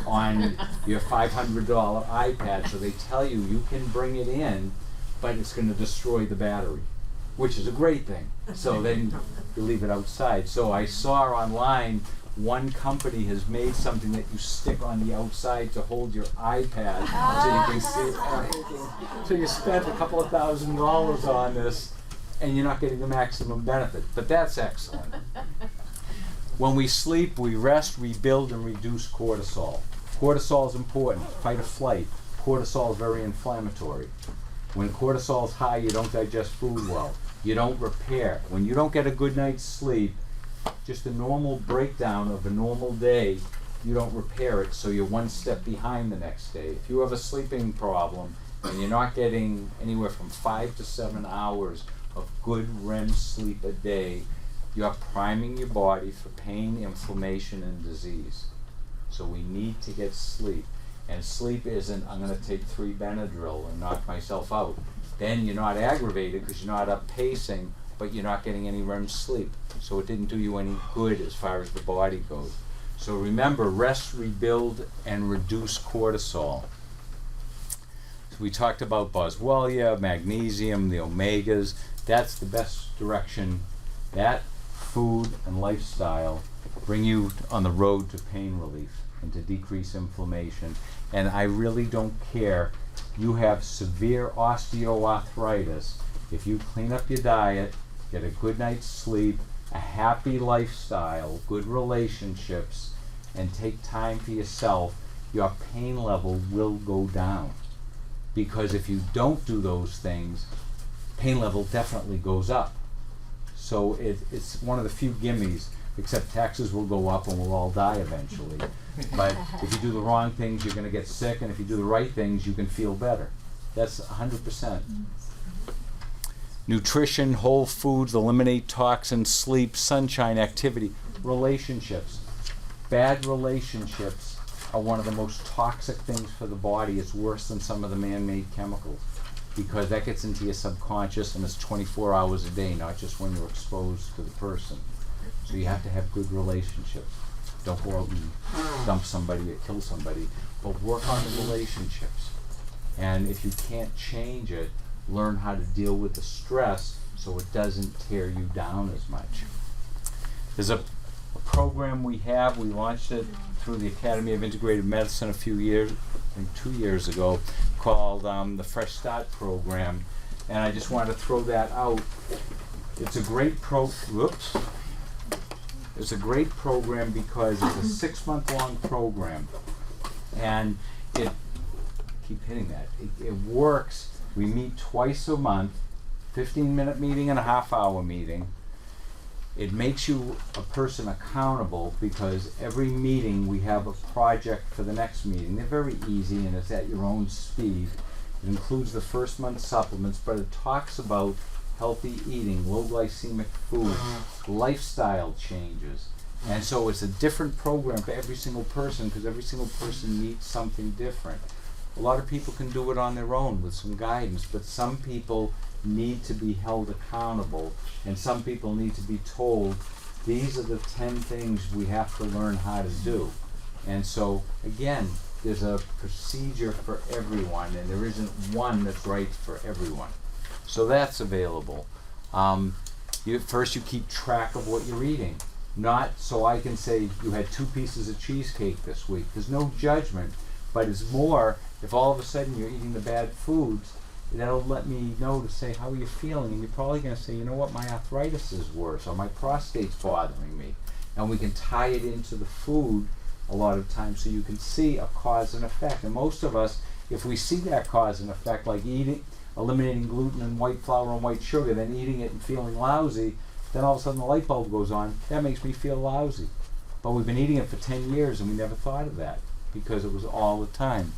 on your $500 iPad, so they tell you you can bring it in, but it's going to destroy the battery, which is a great thing. So then you leave it outside. So I saw online one company has made something that you stick on the outside to hold your iPad so you can see everything. So you spent a couple of $1,000s on this, and you're not getting the maximum benefit. But that's excellent. When we sleep, we rest, rebuild, and reduce cortisol. Cortisol is important. Fight or flight. Cortisol is very inflammatory. When cortisol is high, you don't digest food well. You don't repair. When you don't get a good night's sleep, just a normal breakdown of a normal day, you don't repair it, so you're one step behind the next day. If you have a sleeping problem and you're not getting anywhere from 5 to 7 hours of good REM sleep a day, you're priming your body for pain, inflammation, and disease. So we need to get sleep. And sleep isn't, I'm going to take 3 Benadryl and knock myself out. Then you're not aggravated because you're not up pacing, but you're not getting any REM sleep. So it didn't do you any good as far as the body goes. So remember, rest, rebuild, and reduce cortisol. So we talked about boswellia, magnesium, the omegas. That's the best direction. That food and lifestyle bring you on the road to pain relief and to decrease inflammation. And I really don't care. You have severe osteoarthritis. If you clean up your diet, get a good night's sleep, a happy lifestyle, good relationships, and take time for yourself, your pain level will go down. because if you don't do those things, pain level definitely goes up. So it's one of the few gimmies, except taxes will go up and we'll all die eventually. But if you do the wrong things, you're going to get sick, and if you do the right things, you can feel better. That's 100%. Nutrition, whole foods, eliminate toxins, sleep, sunshine, activity, relationships. Bad relationships are one of the most toxic things for the body. It's worse than some of the man-made chemicals, because that gets into your subconscious, and it's 24 hours a day, not just when you're exposed to the person. So you have to have good relationships. Don't go out and dump somebody or kill somebody, but work on the relationships. And if you can't change it, learn how to deal with the stress so it doesn't tear you down as much. There's a program we launched it through the Academy of Integrative Medicine a few years, I think 2 years ago, called the Fresh Start Program. And I just wanted to throw that out. It's a great It's a great program because it's a 6-month-long program, and it works. We meet twice a month, 15-minute meeting and a half-hour meeting. It makes you a person accountable, because every meeting we have a project for the next meeting. They're very easy, and it's at your own speed. It includes the first month supplements, but it talks about healthy eating, low glycemic food, lifestyle changes. And so it's a different program for every single person, because every single person needs something different. A lot of people can do it on their own with some guidance, but some people need to be held accountable, and some people need to be told, these are the 10 things we have to learn how to do. And so, again, there's a procedure for everyone, and there isn't one that's right for everyone. So that's available. First you keep track of what you're eating. Not so I can say you had 2 pieces of cheesecake this week. There's no judgment, but it's more if all of a sudden you're eating the bad foods, that'll let me know to say, how are you feeling? And you're probably going to say, you know what, my arthritis is worse, or my prostate's bothering me. And we can tie it into the food a lot of times, so you can see a cause and effect. And most of us, if we see that cause and effect, like eliminating gluten and white flour and white sugar, then eating it and feeling lousy, then all of a sudden the light bulb goes on, that makes me feel lousy. But we've been eating it for 10 years and we never thought of that, because it was all the time.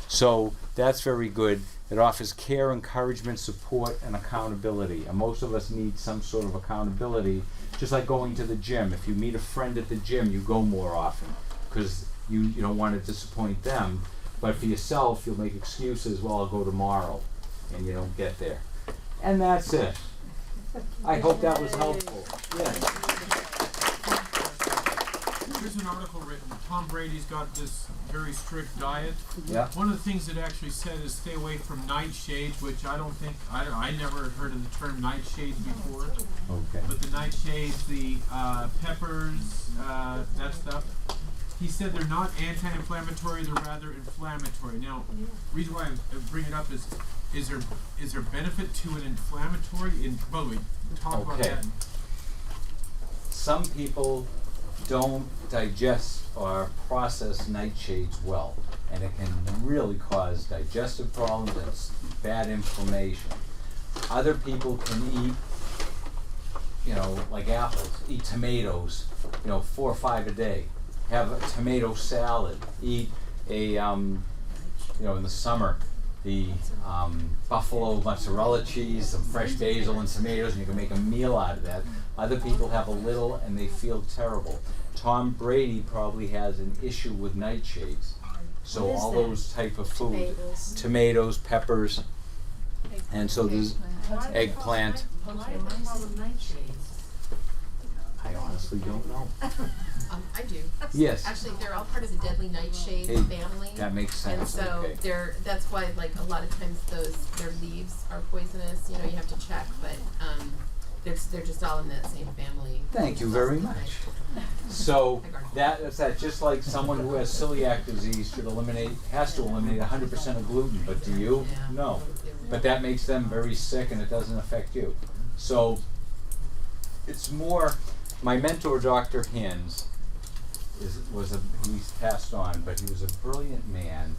So that's very good. It offers care, encouragement, support, and accountability. And most of us need some sort of accountability, just like going to the gym. If you meet a friend at the gym, you go more often, because you don't want to disappoint them. But for yourself, you'll make excuses, well, I'll go tomorrow, and you don't get there. And that's it. I hope that was helpful. Yes. Here's an article written. Tom Brady's got this very strict diet. Yeah. One of the things it actually said is stay away from nightshades, which I never heard of the term nightshades before. Okay. But the nightshades, the peppers, that stuff. He said they're not anti-inflammatory; they're rather inflammatory. Now, reason why I bring it up is there benefit to an inflammatory? By the way, talk about that. Some people don't digest or process nightshades well, and it can really cause digestive problems and bad inflammation. Other people can eat, like apples, eat tomatoes, 4 or 5 a day. Have a tomato salad. Eat a, in the summer, the buffalo mozzarella cheese, some fresh basil and tomatoes, and you can make a meal out of that. Other people have a little and they feel terrible. Tom Brady probably has an issue with nightshades. So all those type of food, tomatoes, peppers, and so there's eggplant. Why do they call them nightshades? I honestly don't know. I do. Yes. Actually, they're all part of the deadly nightshade family. That makes sense. And so okay. That's why, like, a lot of times their leaves are poisonous. You have to check, but they're just all in that same family. Thank you very much. So that's that. Just like someone who has celiac disease has to eliminate 100% of gluten, but do you? No. But that makes them very sick, and it doesn't affect you. So it's more. My mentor, Dr. Hins, he's passed on, but he was a brilliant man.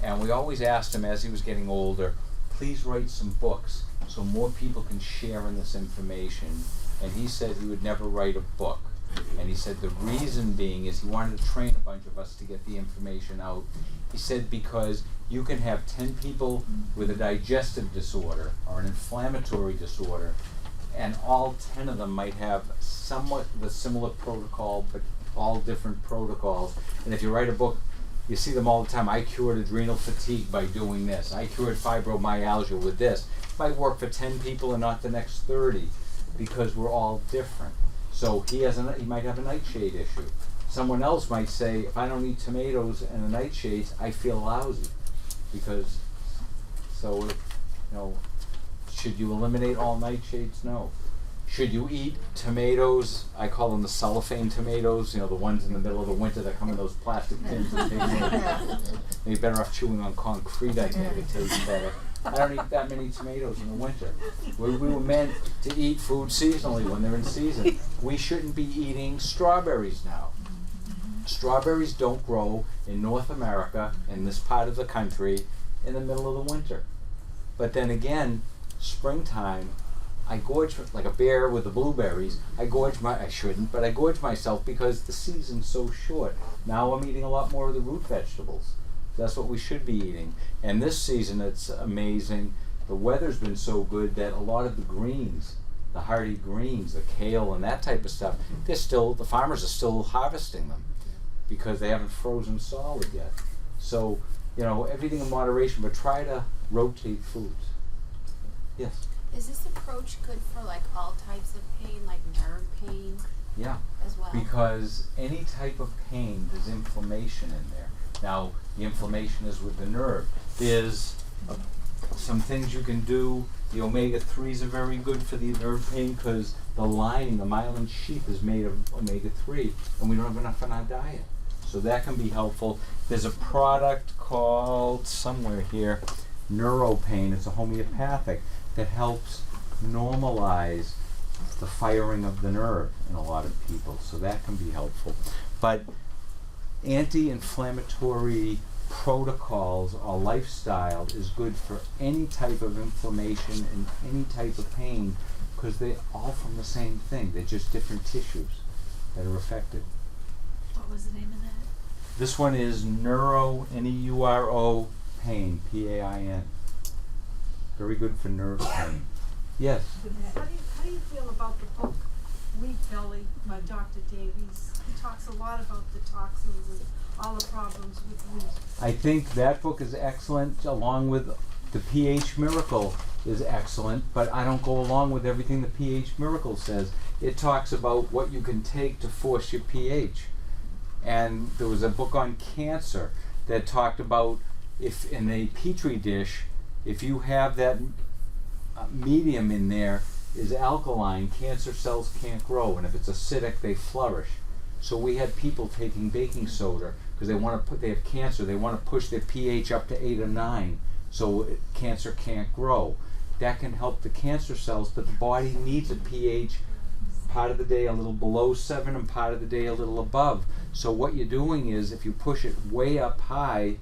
And And we always asked him as he was getting older, please write some books so more people can share in this information. And he said he would never write a book. And he said the reason being is he wanted to train a bunch of us to get the information out. He said because you can have 10 people with a digestive disorder or an inflammatory disorder, and all 10 of them might have somewhat the similar protocol, but all different protocols. And if you write a book, you see them all the time. I cured adrenal fatigue by doing this. I cured fibromyalgia with this. It might work for 10 people and not the next 30 because we're all different. So he might have a nightshade issue. Someone else might say, if I don't eat tomatoes and the nightshades, I feel lousy. Because, should you eliminate all nightshades? No. Should you eat tomatoes? I call them the cellophane tomatoes, the ones in the middle of the winter that come in those plastic tins. You're better off chewing on concrete, I think it tastes better. I don't eat that many tomatoes in the winter. We were meant to eat food seasonally when they're in season. We shouldn't be eating strawberries now. Strawberries don't grow in North America, in this part of the country, in the middle of the winter. But then again, springtime, I gorge like a bear with the blueberries. I gorge myself because the season's so short. Now I'm eating a lot more of the root vegetables. That's what we should be eating. And this season, it's amazing. The weather's been so good that a lot of the greens, the hardy greens, the kale and that type of stuff, the farmers are still harvesting them because they haven't frozen solid yet. So, everything in moderation, but try to rotate foods. Yes? Is this approach good for like all types of pain, like nerve pain? Yeah. As well? Because any type of pain, there's inflammation in there. Now, the inflammation is with the nerve. There's some things you can do. The omega-3s are very good for the nerve pain because the lining, the myelin sheath is made of omega-3, and we don't have enough in our diet. So that can be helpful. There's a product called, somewhere here, Neuropain. It's a homeopathic that helps normalize the firing of the nerve in a lot of people. So that can be helpful. But anti-inflammatory protocols or lifestyle is good for any type of inflammation and any type of pain because they're all from the same thing. They're just different tissues that are affected. What was the name of that? This one is Neuro, pain, P-A-I-N. Very good for nerve pain. Yes? How do you feel about the book Wheat Belly by Dr. Davies? He talks a lot about the toxins and all the problems with wheat. I think that book is excellent, along with the pH Miracle is excellent, but I don't go along with everything the pH Miracle says. It talks about what you can take to force your pH. And there was a book on cancer that talked about if in a petri dish, if you have that medium in there is alkaline, cancer cells can't grow, and if it's acidic, they flourish. So we had people taking baking soda because they have cancer, they want to push their pH up to 8 or 9 so cancer can't grow. That can help the cancer cells, but the body needs a pH part of the day a little below 7 and part of the day a little above. So what you're doing is if you push it way up high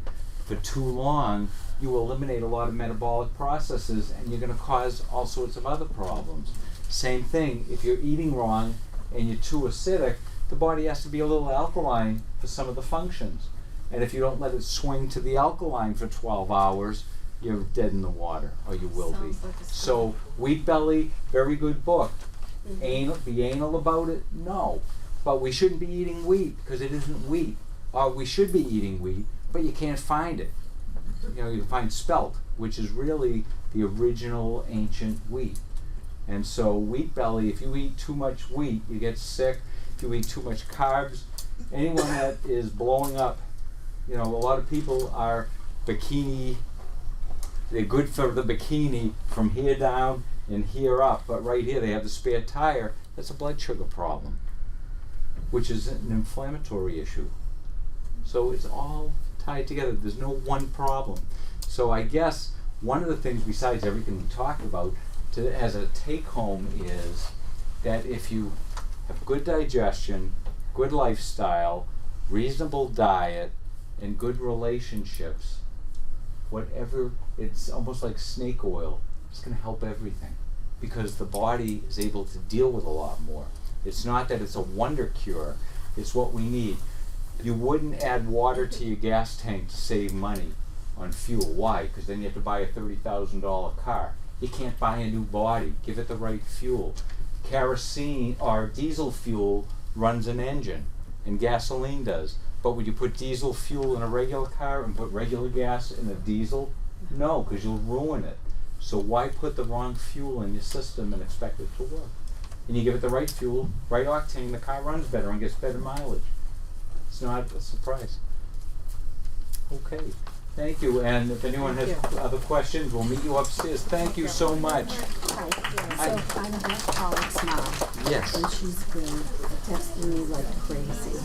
for too long, you eliminate a lot of metabolic processes and you're going to cause all sorts of other problems. Same thing, if you're eating wrong and you're too acidic, the body has to be a little alkaline for some of the functions. And if you don't let it swing to the alkaline for 12 hours, you're dead in the water, or you will be. Sounds like a So Wheat Belly, very good book. Be anal about it? No. But we shouldn't be eating wheat because it isn't wheat. Or we should be eating wheat, but you can't find it. You can find spelt, which is really the original ancient wheat. And so Wheat Belly, if you eat too much wheat, you get sick. If you eat too much carbs, anyone that is blowing up, a lot of people are bikini, they're good for the bikini from here down and here up, but right here they have the spare tire. That's a blood sugar problem, which is an inflammatory issue. So it's all tied together. There's no one problem. So I guess one of the things besides everything we talked about as a take home is that if you have good digestion, good lifestyle, reasonable diet, and good relationships, whatever, it's almost like snake oil. It's going to help everything because the body is able to deal with a lot more. It's not that it's a wonder cure, it's what we need. You wouldn't add water to your gas tank to save money on fuel. Why? Because then you have to buy a $30,000 car. You can't buy a new body. Give it the right fuel. Kerosene or diesel fuel runs an engine, and gasoline does. But would you put diesel fuel in a regular car and put regular gas in a diesel? No, because you'll ruin it. So why put the wrong fuel in your system and expect it to work? And you give it the right fuel, right octane, the car runs better and gets better mileage. It's not a surprise. Okay, thank you. And if anyone has other questions, we'll meet you upstairs. Thank you so much. Hi, so I'm an alcoholic's mom. Yes. And she's been texting me like crazy.